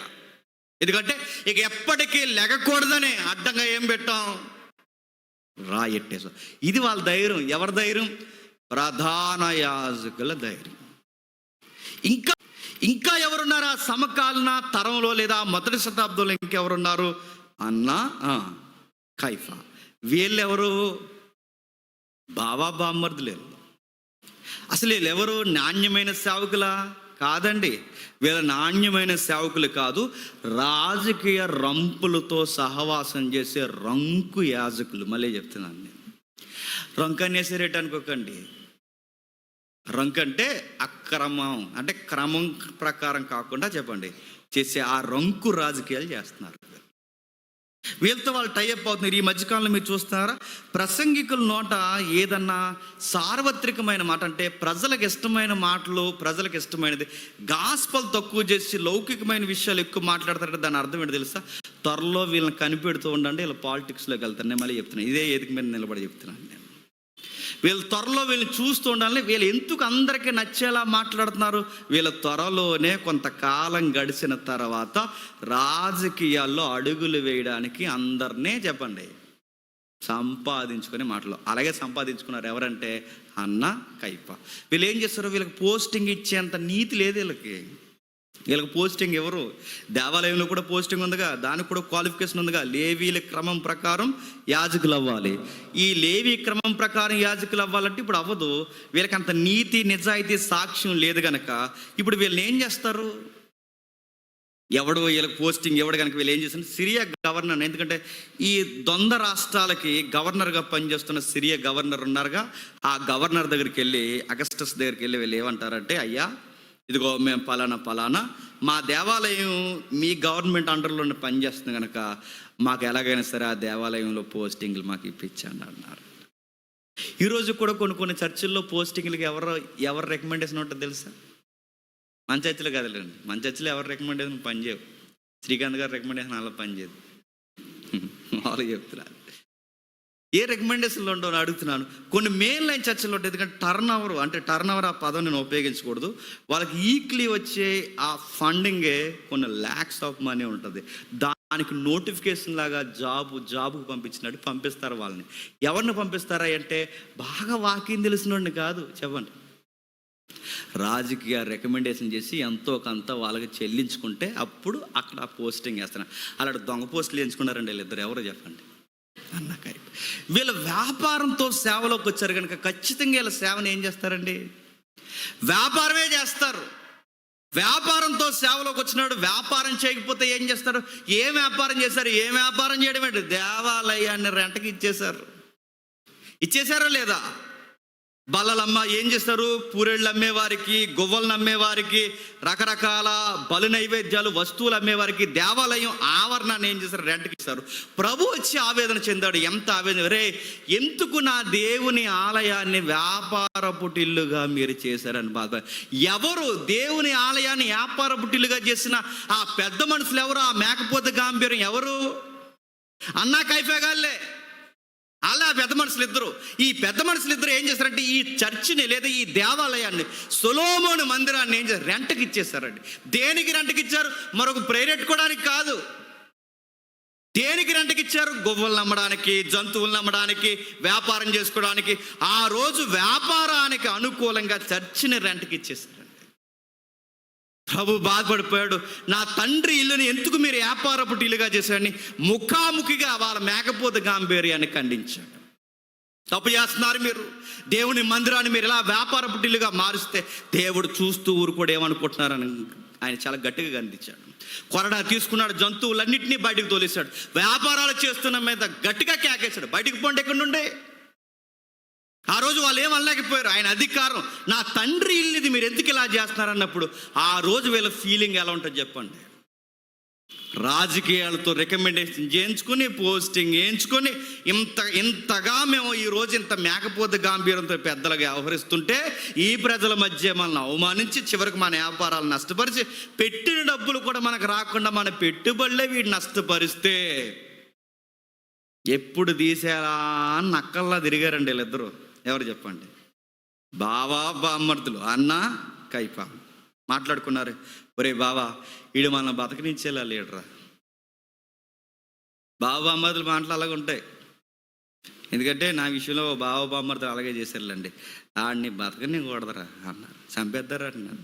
ఎందుకంటే ఇక ఎప్పటికీ లెగకూడదని అడ్డంగా ఏం పెట్టాం? రాయెట్టేసాం. ఇది వాళ్ళ ధైర్యం. ఎవరి ధైర్యం? ప్రధాన యాజకుల ధైర్యం. ఇంకా ఎవరున్నారా? సమకాలీన తరంలో లేదా మొదటి శతాబ్దంలో ఇంకెవరున్నారు? అన్నా, కైఫా. వీళ్ళెవరు? బామర్దులు. అసలు వీళ్ళెవరు? నాణ్యమైన సేవకులా? కాదండి. వీళ్ళ నాణ్యమైన సేవకులు కాదు, రాజకీయ రంపులతో సహవాసం చేసే రంకు యాజకులు. మళ్ళీ చెప్తున్నాను నేను. రంకు అనేసేరేట అనుకోకండి. రంక్ అంటే అక్రమం, అంటే క్రమం ప్రకారం కాకుండా చెప్పండి చేసే ఆ రంకు రాజకీయాలు చేస్తున్నారు. వీళ్ళతో వాళ్ళు టైఅప్ అవుతున్నారు. ఈ మధ్యకాలంలో మీరు చూస్తున్నారా? ప్రసంగికుల నోట ఏదన్నా సార్వత్రికమైన మాట అంటే ప్రజలకు ఇష్టమైన మాటలు, ప్రజలకు ఇష్టమైనది గాస్పల్ తక్కువ చేసి లౌకికమైన విషయాలు ఎక్కువ మాట్లాడతారంటే దాని అర్థం ఏంటి తెలుసా? త్వరలో వీళ్ళని కనిపెడుతూ ఉండండి, వీళ్ళు పాలిటిక్స్లోకి వెళ్తారు. నేను మళ్ళీ చెప్తున్నాను, ఇదే ఏదిక మీద నిలబడి చెప్తున్నాను నేను. వీళ్ళు త్వరలో వీళ్ళు చూస్తూ ఉండాలని. వీళ్ళు ఎందుకు అందరికీ నచ్చేలా మాట్లాడుతున్నారు? వీళ్ళ త్వరలోనే కొంతకాలం గడిచిన తర్వాత రాజకీయాల్లో అడుగులు వేయడానికి అందరినీ చెప్పండి సంపాదించుకునే మాటలు. అలాగే సంపాదించుకున్నారు. ఎవరంటే అన్న, కైఫా. వీళ్ళు ఏం చేస్తారు? వీళ్ళకి పోస్టింగ్ ఇచ్చేంత నీతి లేదు వీళ్ళకి. వీళ్ళకి పోస్టింగ్ ఎవరు? దేవాలయంలో కూడా పోస్టింగ్ ఉందిగా, దానికి కూడా క్వాలిఫికేషన్ ఉందిగా. లేవీల క్రమం ప్రకారం యాజకులు అవ్వాలి. ఈ లేవీ క్రమం ప్రకారం యాజకులు అవ్వాలంటే ఇప్పుడు అవ్వదు. వీళ్ళకి అంత నీతి నిజాయితీ సాక్ష్యం లేదు కనుక ఇప్పుడు వీళ్ళని ఏం చేస్తారు? ఎవడు వీళ్ళకి పోస్టింగ్ ఎవడు కనుక వీళ్ళు ఏం చేస్తారు? Syria governor. ఎందుకంటే ఈ ద్వంద్వ రాష్ట్రాలకి గవర్నర్గా పనిచేస్తున్న సిరియా గవర్నర్ ఉన్నారుగా, ఆ గవర్నర్ దగ్గరికి వెళ్ళి, అగస్టస్ దగ్గరికి వెళ్ళి వీళ్ళు ఏమంటారంటే, అయ్యా ఇదిగో మేము పలానా మా దేవాలయం మీ గవర్నమెంట్ అండర్లో పనిచేస్తుంది కనుక మాకు ఎలాగైనా సరే ఆ దేవాలయంలో పోస్టింగ్లు మాకు ఇప్పించండి అన్నారు. ఈరోజు కూడా కొన్ని చర్చిల్లో పోస్టింగ్లకి ఎవరు రికమెండేషన్ ఉంటుందో తెలుసా? మన చర్చిలో కదలండి, మన చర్చిలో ఎవరు రికమెండేషన్ పనిచేయవు. శ్రీకాంత్ గారు రికమెండేషన్ అలా పనిచేయదు. వాళ్ళు చెప్తున్నారు ఏ రికమెండేషన్లు ఉండవు అని అడుగుతున్నాను. కొన్ని మెయిన్ లైన్ చర్చలు ఉంటాయి. ఎందుకంటే టర్న్ ఓవర్ ఆ పదం నేను ఉపయోగించకూడదు. వాళ్ళకి ఈక్లీ వచ్చే ఆ ఫండింగే కొన్ని ల్యాక్స్ ఆఫ్ మనీ ఉంటుంది. దానికి నోటిఫికేషన్ లాగా జాబుకు పంపించినట్టు పంపిస్తారు వాళ్ళని. ఎవరిని పంపిస్తారా అంటే బాగా వాకింగ్ తెలిసినోడిని కాదు, చెప్పండి. రాజకీయ రికమెండేషన్ చేసి ఎంతో కొంత వాళ్ళకి చెల్లించుకుంటే అప్పుడు అక్కడ పోస్టింగ్ వేస్తున్నారు. అలాంటి దొంగ పోస్టులు ఎంచుకున్నారండి వీళ్ళిద్దరు, ఎవరో చెప్పండి అన్నాక. వీళ్ళ వ్యాపారంతో సేవలోకి వచ్చారు కనుక ఖచ్చితంగా వీళ్ళ సేవను ఏం చేస్తారండి? వ్యాపారమే చేస్తారు. వ్యాపారంతో సేవలోకి వచ్చినాడు. వ్యాపారం చేయకపోతే ఏం చేస్తారు? ఏం వ్యాపారం చేశారు? ఏం వ్యాపారం చేయడం ఏంటి? దేవాలయాన్ని రెంటకి ఇచ్చేసారా లేదా? బల్లలమ్మ ఏం చేస్తారు? పూరేళ్ళు అమ్మేవారికి, గువ్వలను అమ్మేవారికి, రకరకాల బలు నైవేద్యాలు వస్తువులు అమ్మేవారికి దేవాలయం ఆవరణాన్ని ఏం చేస్తారు? రెంట్కి ఇస్తారు. ప్రభు వచ్చి ఆవేదన చెందాడు. ఎంత ఆవేదన! రే, ఎందుకు నా దేవుని ఆలయాన్ని వ్యాపారపు టిల్లుగా మీరు చేశారని బాధ. ఎవరు దేవుని ఆలయాన్ని వ్యాపారపు టిల్లుగా చేసిన ఆ పెద్ద మనుషులు ఎవరు? ఆ మేకపోత గాంభీర్యం ఎవరు? అన్నా కైఫేగాళ్ళే. అలా పెద్ద మనుషులు ఇద్దరు ఏం చేస్తారంటే ఈ చర్చిని లేదా ఈ దేవాలయాన్ని, సొలొమోను మందిరాన్ని ఏం చేస్తారు? రెంట్కి ఇచ్చేస్తారండి. దేనికి రెంట్కి ఇచ్చారు? మరొక ప్రేరెట్టుకోవడానికి కాదు. దేనికి రెంట్కి ఇచ్చారు? గొవ్వలు నమ్మడానికి, జంతువులు నమ్మడానికి, వ్యాపారం చేసుకోవడానికి. ఆ రోజు వ్యాపారానికి అనుకూలంగా చర్చిని రెంట్కి ఇచ్చేసారండి. ప్రభు బాధపడిపోయాడు. నా తండ్రి ఇల్లుని ఎందుకు మీరు వ్యాపారపు ఇల్లుగా చేశారని ముఖాముఖిగా వాళ్ళ మేకపోత గాంభీర్యాన్ని ఖండించాడు. తప్పు చేస్తున్నారు మీరు. దేవుని మందిరాన్ని మీరు ఇలా వ్యాపారపు ఇల్లుగా మారిస్తే దేవుడు చూస్తూ ఊరుకోడు ఏమనుకుంటున్నారని ఆయన చాలా గట్టిగా ఖండించాడు. కొరడా తీసుకున్నాడు, జంతువులన్నింటినీ బయటకు తోలేశాడు. వ్యాపారాలు చేస్తున్న మీద గట్టిగా కేకేశాడు, బయటికి పోండి ఎక్కడి నుండి. ఆ రోజు వాళ్ళు ఏమనలేకపోయారు. ఆయన అధికారం, నా తండ్రి ఇల్లుది మీరు ఎందుకు ఇలా చేస్తున్నారన్నప్పుడు ఆ రోజు వీళ్ళ ఫీలింగ్ ఎలా ఉంటుంది చెప్పండి. రాజకీయాలతో రికమెండేషన్ చేయించుకొని, పోస్టింగ్ వేయించుకొని, ఇంతగా మేము ఈరోజు ఇంత మేకపోత గాంభీర్యంతో పెద్దలుగా వ్యవహరిస్తుంటే ఈ ప్రజల మధ్య మనల్ని అవమానించి చివరికి మన వ్యాపారాలు నష్టపరిచి పెట్టిన డబ్బులు కూడా మనకు రాకుండా మన పెట్టుబడులే వీడు నష్టపరిస్తే ఎప్పుడు తీసేలా నక్కల్లా తిరిగారండి వీళ్ళిద్దరూ. ఎవరు చెప్పండి? బావా బామ్మర్దులు, అన్న కైప మాట్లాడుకున్నారు. ఒరే బావా, వీడు మన బతకనిచ్చేలా లేడురా. బావ బామ్మర్దులు మాటలు అలాగే ఉంటాయి. ఎందుకంటే నా విషయంలో బావ బామ్మర్దులు అలాగే చేశారులేండి. ఆడిని బతకని కూడదరా అన్నారు, చంపేద్దారా అన్నారు.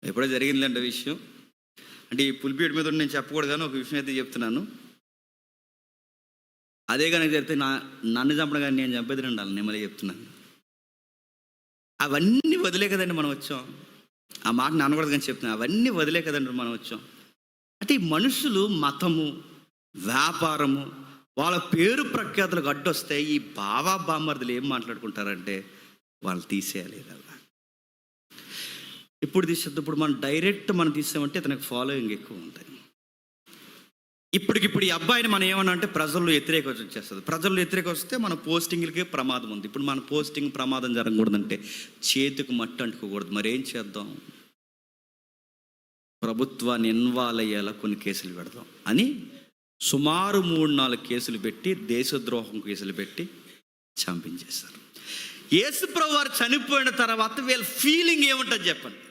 ఎప్పుడో జరిగిందండి విషయం. అంటే ఈ పులిపీడి మీద నేను చెప్పకూడదు కానీ ఒక విషయం అయితే చెప్తున్నాను. అదే కనుక చెప్తే నన్ను చంపడం కానీ నేను చంపేది ఉండాలి. నేను మళ్ళీ చెప్తున్నాను. అవన్నీ వదిలే కదండి మనం వచ్చాం. ఆ మాట నాన్నకూడదు కానీ చెప్తున్నాను. అవన్నీ వదిలే కదండి మనం వచ్చాం. అంటే ఈ మనుషులు మతము, వ్యాపారము, వాళ్ళ పేరు ప్రఖ్యాతులకు అడ్డొస్తే ఈ బావా బామ్మర్దులు ఏం మాట్లాడుకుంటారంటే వాళ్ళు తీసేయాలి కదా. ఇప్పుడు తీసేద్దు. ఇప్పుడు మనం తీసామంటే ఇతనికి ఫాలోయింగ్ ఎక్కువ ఉంటుంది. ఇప్పటికిప్పుడు ఈ అబ్బాయిని మనం ఏమన్నా అంటే ప్రజల్లో వ్యతిరేకత వచ్చేస్తుంది. ప్రజల్లో వ్యతిరేకత వస్తే మన పోస్టింగ్లకే ప్రమాదం ఉంది. ఇప్పుడు మన పోస్టింగ్ ప్రమాదం జరగకూడదంటే చేతికి మట్టి అంటుకోకూడదు. మరి ఏం చేద్దాం? ప్రభుత్వాన్ని ఇన్వాల్వ్ అయ్యేలా కొన్ని కేసులు పెడదాం అని సుమారు 3-4 కేసులు పెట్టి, దేశద్రోహం కేసులు పెట్టి చంపించేశారు. యేసుప్రభు వారు చనిపోయిన తర్వాత వీళ్ళ ఫీలింగ్ ఏముంటుంది చెప్పండి?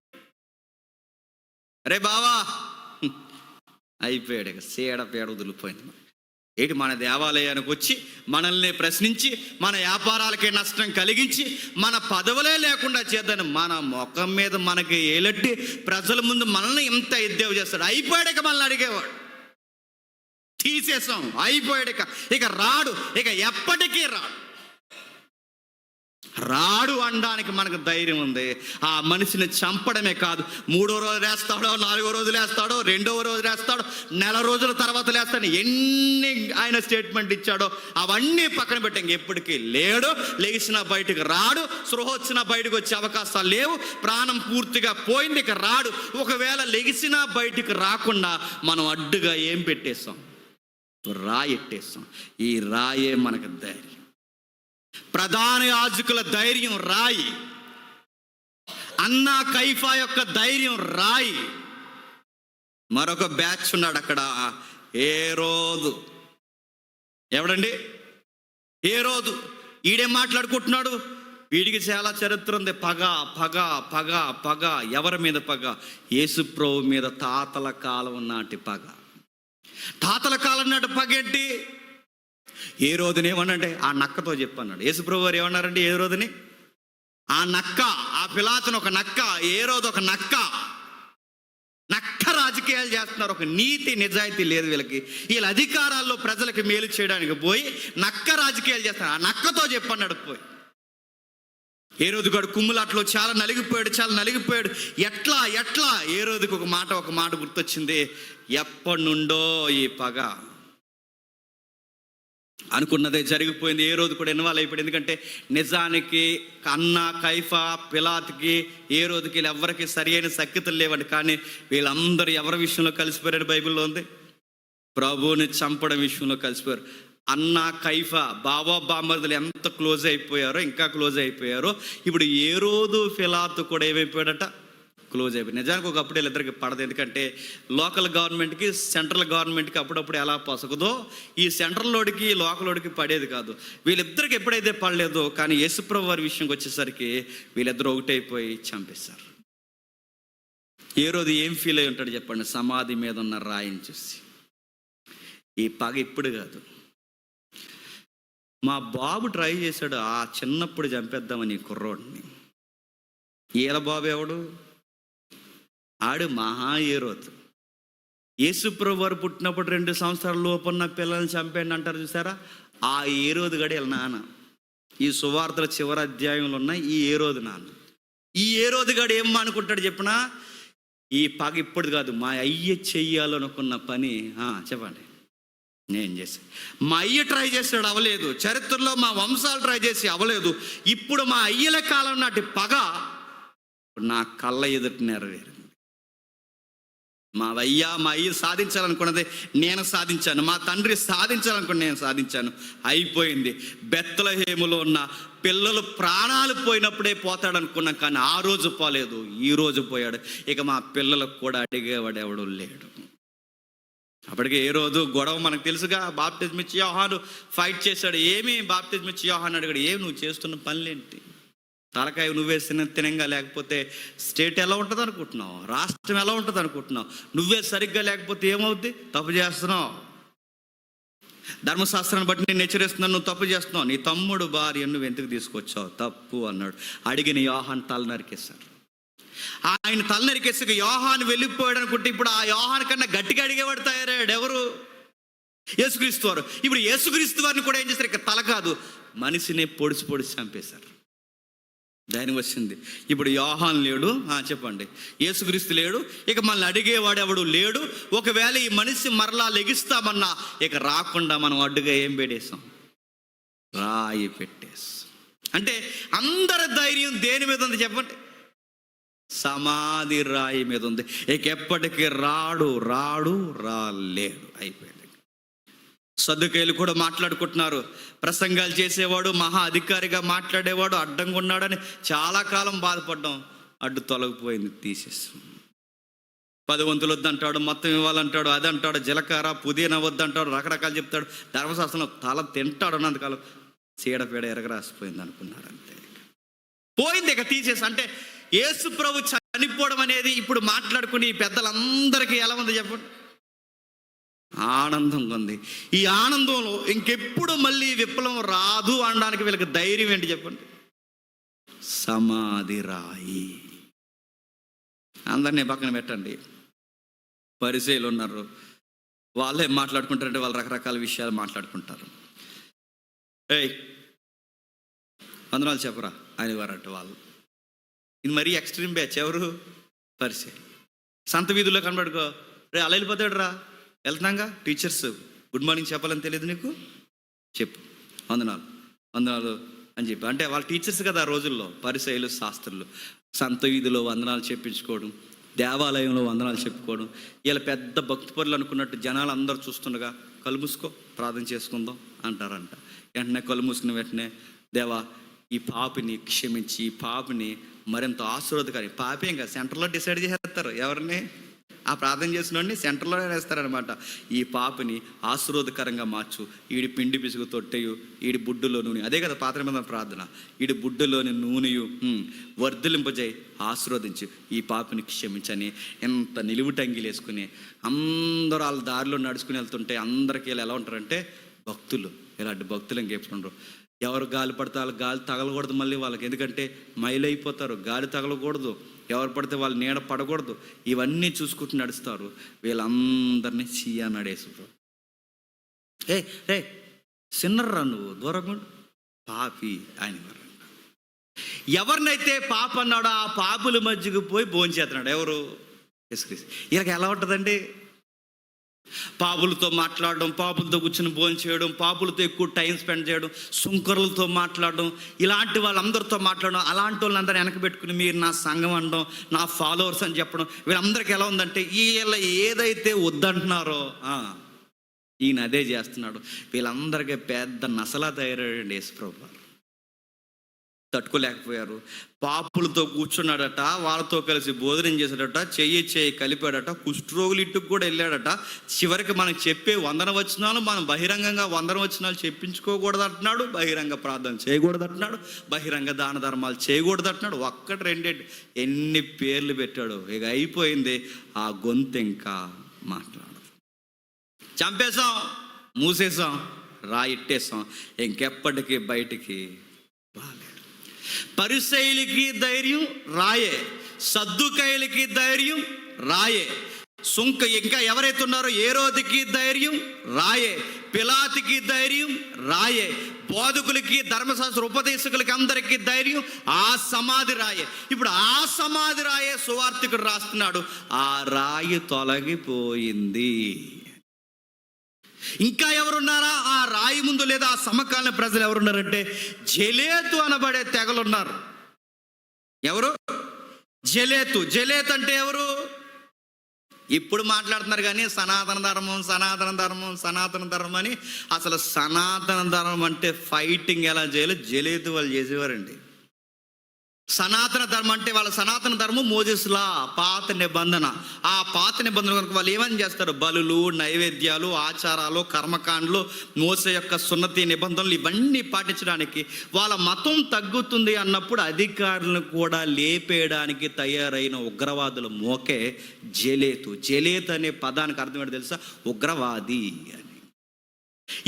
అరే బావా అయిపోయాడు, ఇక పేడ వదిలిపోయింది. ఏంటి మన దేవాలయానికి వచ్చి మనల్ని ప్రశ్నించి మన వ్యాపారాలకే నష్టం కలిగించి మన పదవులే లేకుండా చేద్దని మన ముఖం మీద మనకి ఏలెట్టి ప్రజల ముందు మనల్ని ఇంత ఎద్దేవ చేస్తాడు. అయిపోయాక మనల్ని అడిగేవాడు. తీసేసాం, అయిపోయాడు, ఇక రాడు, ఇక ఎప్పటికీ రాడు అనడానికి మనకు ధైర్యం ఉంది. ఆ మనిషిని చంపడమే కాదు, 3వ రోజు లేస్తాడో, 4వ రోజు లేస్తాడో, 2వ రోజు లేస్తాడో, నెల రోజుల తర్వాత లేస్తాడు, ఎన్ని ఆయన స్టేట్మెంట్ ఇచ్చాడో అవన్నీ పక్కన పెట్టాం. ఎప్పటికీ లేడు, లేచినా బయటకు రాడు, సృహ వచ్చినా బయటకు వచ్చే అవకాశాలు లేవు, ప్రాణం పూర్తిగా పోయింది, ఇక రాడు. ఒకవేళ లెగిసినా బయటకు రాకుండా మనం అడ్డుగా ఏం పెట్టేస్తాం? రాయి ఎట్టేస్తాం. ఈ రాయే మనకు ధైర్యం. ప్రధాన యాజకుల ధైర్యం రాయి, అన్నా కైఫా యొక్క ధైర్యం రాయి. మరొక బ్యాచ్ ఉన్నాడు అక్కడ, హేరోదు. ఎవడండి? హేరోదు. ఈడేం మాట్లాడుకుంటున్నాడు? వీడికి చాలా చరిత్ర ఉంది. పగ పగ పగ పగ. ఎవరి మీద పగ? యేసుప్రభు మీద తాతల కాలం నాటి పగ. తాతల కాలం నాటి పగ ఏంటి? ఏ రోజుని ఏమన్నాడంటే ఆ నక్కతో చెప్పన్నాడు. యేసుప్రభు వారు ఏమన్నారండి ఏ రోజుని? ఆ నక్క, ఆ పిలాతును ఒక నక్క, ఏ రోజు ఒక నక్క. నక్క రాజకీయాలు చేస్తున్నారు. ఒక నీతి నిజాయితీ లేదు వీళ్ళకి. వీళ్ళ అధికారాల్లో ప్రజలకు మేలు చేయడానికి పోయి నక్క రాజకీయాలు చేస్తున్నారు. ఆ నక్కతో చెప్పన్నాడు పోయి. ఏ రోజు గడు కుమ్ములాట్లో చాలా నలిగిపోయాడు. ఎట్లా ఏ రోజుకి ఒక మాట గుర్తొచ్చింది. ఎప్పటి నుండో ఈ పగ. అనుకున్నదే జరిగిపోయింది. ఏ రోజు కూడా ఇన్వాల్వ్ అయిపోయింది. ఎందుకంటే నిజానికి అన్నా కైఫా పిలాతుకి ఏ రోజుకి వీళ్ళు ఎవరికి సరి అయిన సఖ్యతలు లేవండి. కానీ వీళ్ళందరూ ఎవరి విషయంలో కలిసిపోయారు? బైబిల్లో ఉంది, ప్రభువుని చంపడం విషయంలో కలిసిపోయారు. అన్నా కైఫా బామర్దులు ఎంత క్లోజ్ అయిపోయారో, ఇంకా క్లోజ్ అయిపోయారో. ఇప్పుడు ఏ రోజు పిలాతు కూడా ఏమైపోయాడట? క్లోజ్ అయిపోయింది. నిజానికి ఒకప్పుడు వీళ్ళిద్దరికి పడదు. ఎందుకంటే లోకల్ గవర్నమెంట్కి సెంట్రల్ గవర్నమెంట్కి అప్పుడప్పుడు ఎలా పొసగదో ఈ సెంట్రల్లోడికి లోకల్లోడికి పడేది కాదు. వీళ్ళిద్దరికి ఎప్పుడైతే పడలేదో, కానీ యేసుప్రభు వారి విషయంకి వచ్చేసరికి వీళ్ళిద్దరూ ఒకటైపోయి చంపేశారు. ఏ రోజు ఏం ఫీల్ అయి ఉంటాడు చెప్పండి? సమాధి మీద ఉన్న రాయిని చూసి. ఈ పగ ఇప్పుడు కాదు. మా బాబు ట్రై చేశాడు ఆ చిన్నప్పుడు చంపేద్దామని కుర్రోడిని. ఈల బాబు ఎవడు? ఆడు మహా హేరోదు. యేసుప్రభు వారు పుట్టినప్పుడు 2 సంవత్సరాల లోపున్న పిల్లల్ని చంపేయండి అంటారు చూసారా? ఆ హేరోదు గడి వీళ్ళ నాన్న. ఈ సువార్తల చివరి అధ్యాయంలో ఉన్న ఈ హేరోదు నాన్న. ఈ హేరోదు గడి ఏం అనుకుంటాడు చెప్పినా? ఈ పగ ఇప్పుడు కాదు, మా అయ్య చెయ్యాలనుకున్న పని చెప్పండి నేను చేసి. మా అయ్య ట్రై చేసాడు, అవ్వలేదు. చరిత్రలో మా వంశాలు ట్రై చేసి అవ్వలేదు. ఇప్పుడు మా అయ్యల కాలం నాటి పగ నా కళ్ళ ఎదుట నెరవేరింది. మా అయ్య సాధించాలనుకున్నది నేను సాధించాను. మా తండ్రి సాధించాలనుకున్నది నేను సాధించాను. అయిపోయింది. బెత్లెహేములో ఉన్న పిల్లలు ప్రాణాలు పోయినప్పుడే పోతాడు అనుకున్నాం, కానీ ఆ రోజు పోలేదు, ఈ రోజు పోయాడు. ఇక మా పిల్లలకు కూడా అడిగేవాడు ఎవడు లేడు. అప్పటికే ఏ రోజు గొడవ మనకు తెలుసుగా. బాప్తిజం ఇచ్చి యోహాను ఫైట్ చేశాడు. ఏమి బాప్తిజం ఇచ్చి యోహాను అడిగాడు, ఏమి నువ్వు చేస్తున్న పనులేంటి? తలకాయ నువ్వే తినంగా లేకపోతే స్టేట్ ఎలా ఉంటుంది అనుకుంటున్నావు? రాష్ట్రం ఎలా ఉంటుంది అనుకుంటున్నావు? నువ్వే సరిగ్గా లేకపోతే ఏమవుద్ది? తప్పు చేస్తున్నావు. ధర్మశాస్త్రాన్ని బట్టి నేను హెచ్చరిస్తున్నాను, నువ్వు తప్పు చేస్తున్నావు. నీ తమ్ముడు భార్య నువ్వు ఎందుకు తీసుకొచ్చావు? తప్పు అన్నాడు. అడిగిన యోహాను తల నరికేశారు. ఆయన తల నరికేసాక యోహాను వెళ్ళిపోయాడు అనుకుంటే ఇప్పుడు ఆ యోహాను కన్నా గట్టిగా అడిగేవాడు తయారయ్యాడు. ఎవరు? యేసుక్రీస్తు వారు. ఇప్పుడు యేసుక్రీస్తు వారిని కూడా ఏం చేశారు? ఇక తల కాదు, మనిషిని పొడిచి చంపేశారు. దాని వచ్చింది. ఇప్పుడు యోహాను లేడు, చెప్పండి, యేసుక్రీస్తు లేడు, ఇక మనల్ని అడిగేవాడు ఎవడు లేడు. ఒకవేళ ఈ మనిషి మరలా లెగిస్తామన్నా ఇక రాకుండా మనం అడ్డుగా ఏం పెట్టేసాం? రాయి పెట్టేస్తాం. అంటే అందరి ధైర్యం దేని మీద ఉంది చెప్పండి? సమాధి రాయి మీద ఉంది. ఇక ఎప్పటికీ రాలేడు. అయిపోయింది. సద్దుకయ్యులు కూడా మాట్లాడుకుంటున్నారు. ప్రసంగాలు చేసేవాడు, మహా అధికారిగా మాట్లాడేవాడు అడ్డంగా ఉన్నాడని చాలా కాలం బాధపడ్డాం. అడ్డు తొలగిపోయింది, తీసేస్తాం. 10 వంతులు వద్దంటాడు, మొత్తం ఇవ్వాలంటాడు, అది అంటాడు, జీలకర్ర పుదీనా వద్దంటాడు, రకరకాలు చెప్తాడు. ధర్మశాస్త్రంలో తల తింటాడు. అన్నంతకాలం చీడపీడ ఎరగరాసిపోయింది అనుకున్నాడు. అంతే, పోయింది, ఇక తీసేసి. అంటే యేసు ప్రభు చనిపోవడం అనేది ఇప్పుడు మాట్లాడుకుని పెద్దలందరికీ ఎలా ఉంది చెప్పండి? ఆనందంగా ఉంది. ఈ ఆనందంలో ఇంకెప్పుడు మళ్ళీ విప్లవం రాదు అనడానికి వీళ్ళకి ధైర్యం ఏంటి చెప్పండి? సమాధి రాయి. అందరినీ పక్కన పెట్టండి. పరిసయ్యులు ఉన్నారు, వాళ్ళే మాట్లాడుకుంటారంటే వాళ్ళు రకరకాల విషయాలు మాట్లాడుకుంటారు. ఏయ్ వందనాలు చెప్పరా అని వారట వాళ్ళు. ఇది మరీ ఎక్స్ట్రీమ్ బ్యాచ్. ఎవరు? పరిసయ్యులు. సంత వీధుల్లో కనబడుకో, రే అలా వెళ్ళిపోతాడు రా, వెళ్తున్నాగా టీచర్స్ గుడ్ మార్నింగ్ చెప్పాలని తెలియదు నీకు, చెప్పు వందనాలు వందనాలు అని చెప్పి. అంటే వాళ్ళ టీచర్స్ కదా ఆ రోజుల్లో, పరిసయ్యులు శాస్త్రులు. సంత వీధిలో వందనాలు చెప్పించుకోవడం, దేవాలయంలో వందనాలు చెప్పుకోవడం. ఇలా పెద్ద భక్తి పరులు అనుకున్నట్టు జనాలు అందరూ చూస్తుండగా కళ్ళు మూసుకో ప్రార్థన చేసుకుందాం అంటారంట. వెంటనే కళ్ళు మూసుకున్న వెంటనే, దేవా ఈ పాపిని క్షమించి, ఈ పాపిని మరింత ఆశీర్వాదకరం. పాపేం కదా, సెంటర్లో డిసైడ్ చేసేస్తారు ఎవరిని, ఆ ప్రార్థన చేసిన వాడిని సెంటర్లో వేస్తారనమాట. ఈ పాపని ఆశీర్వాదకరంగా మార్చు, ఈడి పిండి పిసుగు తొట్టెయు, ఈడి బుడ్డులో నూనె. అదే కదా పాత్ర మీద ప్రార్థన. ఈడి బుడ్డులోని నూనెయు వర్ధలింపజేయి, ఆశీర్వదించు, ఈ పాపని క్షమించని ఎంత నిలువుటంగిలు వేసుకుని అందరూ వాళ్ళ దారిలో నడుచుకుని వెళ్తుంటే అందరికీ వీళ్ళు ఎలా ఉంటారంటే భక్తులు. ఇలాంటి భక్తులు ఇంకెప్పుడు ఎవరు గాలి పడితే వాళ్ళు గాలి తగలకూడదు మళ్ళీ వాళ్ళకి, ఎందుకంటే మైలైపోతారు. గాలి తగలకూడదు, ఎవరు పడితే వాళ్ళు నీడ పడకూడదు, ఇవన్నీ చూసుకుంటూ నడుస్తారు. వీళ్ళందరినీ సీయా నడేసారు. రే సిన్నర్రా నువ్వు, దూరంగా పాపి ఆయన. ఎవరినైతే పాప అన్నాడో ఆ పాపుల మధ్యకు పోయి భోంచేస్తున్నాడు. ఎవరు? యేసుక్రీస్తు. వీళ్ళకి ఎలా ఉంటుందండి? పాపులతో మాట్లాడడం, పాపులతో కూర్చొని భోజనం చేయడం, పాపులతో ఎక్కువ టైం స్పెండ్ చేయడం, సుంకరులతో మాట్లాడడం, ఇలాంటి వాళ్ళందరితో మాట్లాడడం, అలాంటి వాళ్ళందరూ వెనక పెట్టుకుని మీరు నా సంఘం అనడం, నా ఫాలోవర్స్ అని చెప్పడం. వీళ్ళందరికీ ఎలా ఉందంటే వీళ్ళ ఏదైతే వద్దంటున్నారో ఈయన అదే చేస్తున్నాడు. వీళ్ళందరికీ పెద్ద నసలా తయారయ్యాడు యేసుప్రభువు. తట్టుకోలేకపోయారు. పాపులతో కూర్చున్నాడట, వాళ్ళతో కలిసి భోజనం చేశాడట, చెయ్యి కలిపాడట, కుష్ఠరోగులు ఇంటికి కూడా వెళ్ళాడట. చివరికి మనకు చెప్పే వందన వచనాలు మనం బహిరంగంగా వందన వచనాలు చెప్పించుకోకూడదు అంటున్నాడు, బహిరంగ ప్రార్థన చేయకూడదు అంటున్నాడు, బహిరంగ దాన ధర్మాలు చేయకూడదు అంటున్నాడు. ఒక్కటి రెండేంటి ఎన్ని పేర్లు పెట్టాడు. ఇక అయిపోయింది, ఆ గొంతు ఇంకా మాట్లాడదు. చంపేశాం, మూసేసాం, రాయిట్టేసాం, ఇంకెప్పటికీ బయటికి రాలేదు. పరిసయ్యులకి ధైర్యం రాయే, సద్దుకయ్యులకి ధైర్యం రాయే, ఇంకా ఎవరైతే ఉన్నారో హేరోదుకి ధైర్యం రాయే, పిలాతుకి ధైర్యం రాయే, బోధకులకి ధర్మశాస్త్ర ఉపదేశకులకి అందరికీ ధైర్యం ఆ సమాధి రాయే. ఇప్పుడు ఆ సమాధి రాయే సువార్తికుడు రాస్తున్నాడు, ఆ రాయి తొలగిపోయింది. ఇంకా ఎవరున్నారా ఆ రాయి ముందు? లేదా ఆ సమకాలీన ప్రజలు ఎవరున్నారంటే జలేతు అనబడే తెగలున్నారు. ఎవరు? జలేతు. జలేతు అంటే ఎవరు? ఇప్పుడు మాట్లాడుతున్నారు కానీ సనాతన ధర్మం, సనాతన ధర్మం, సనాతన ధర్మం అని. అసలు సనాతన ధర్మం అంటే ఫైటింగ్ ఎలా చేయాలో జలేతు వాళ్ళు చేసేవారండి. సనాతన ధర్మం అంటే వాళ్ళ సనాతన ధర్మం మోజెస్లా పాత నిబంధన. ఆ పాత నిబంధన కనుక వాళ్ళు ఏమని చేస్తారు? బలులు, నైవేద్యాలు, ఆచారాలు, కర్మకాండలు, మోసే యొక్క సున్నతి నిబంధనలు ఇవన్నీ పాటించడానికి వాళ్ళ మతం తగ్గుతుంది అన్నప్పుడు అధికారులను కూడా లేపేయడానికి తయారైన ఉగ్రవాదుల మోకే జలేతు. జలేతు అనే పదానికి అర్థం ఏంటో తెలుసా? ఉగ్రవాది అని.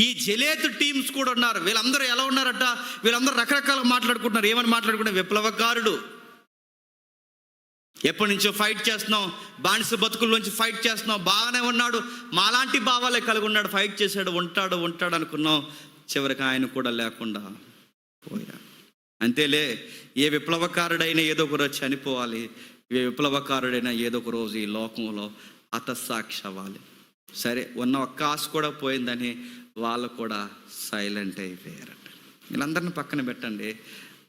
ఈ జలేతు టీమ్స్ కూడా ఉన్నారు. వీళ్ళందరూ ఎలా ఉన్నారట? వీళ్ళందరూ రకరకాలుగా మాట్లాడుకుంటున్నారు. ఏమని మాట్లాడుకుంటున్నారు? విప్లవకారుడు, ఎప్పటి నుంచో ఫైట్ చేస్తున్నాం, బానిస బతుకుల్లోంచి ఫైట్ చేస్తున్నాం, బాగానే ఉన్నాడు, మాలాంటి భావాలే కలిగి ఉన్నాడు, ఫైట్ చేశాడు, ఉంటాడు అనుకున్నాం. చివరికి ఆయన కూడా లేకుండా పోయాడు. అంతేలే, ఏ విప్లవకారుడైనా ఏదో ఒక రోజు చనిపోవాలి, ఏ విప్లవకారుడైనా ఏదో ఒక రోజు ఈ లోకంలో హతసాక్షి అవ్వాలి. సరే, ఉన్న ఒక్క ఆశ కూడా పోయిందని వాళ్ళు కూడా సైలెంట్ అయిపోయారట. వీళ్ళందరినీ పక్కన పెట్టండి.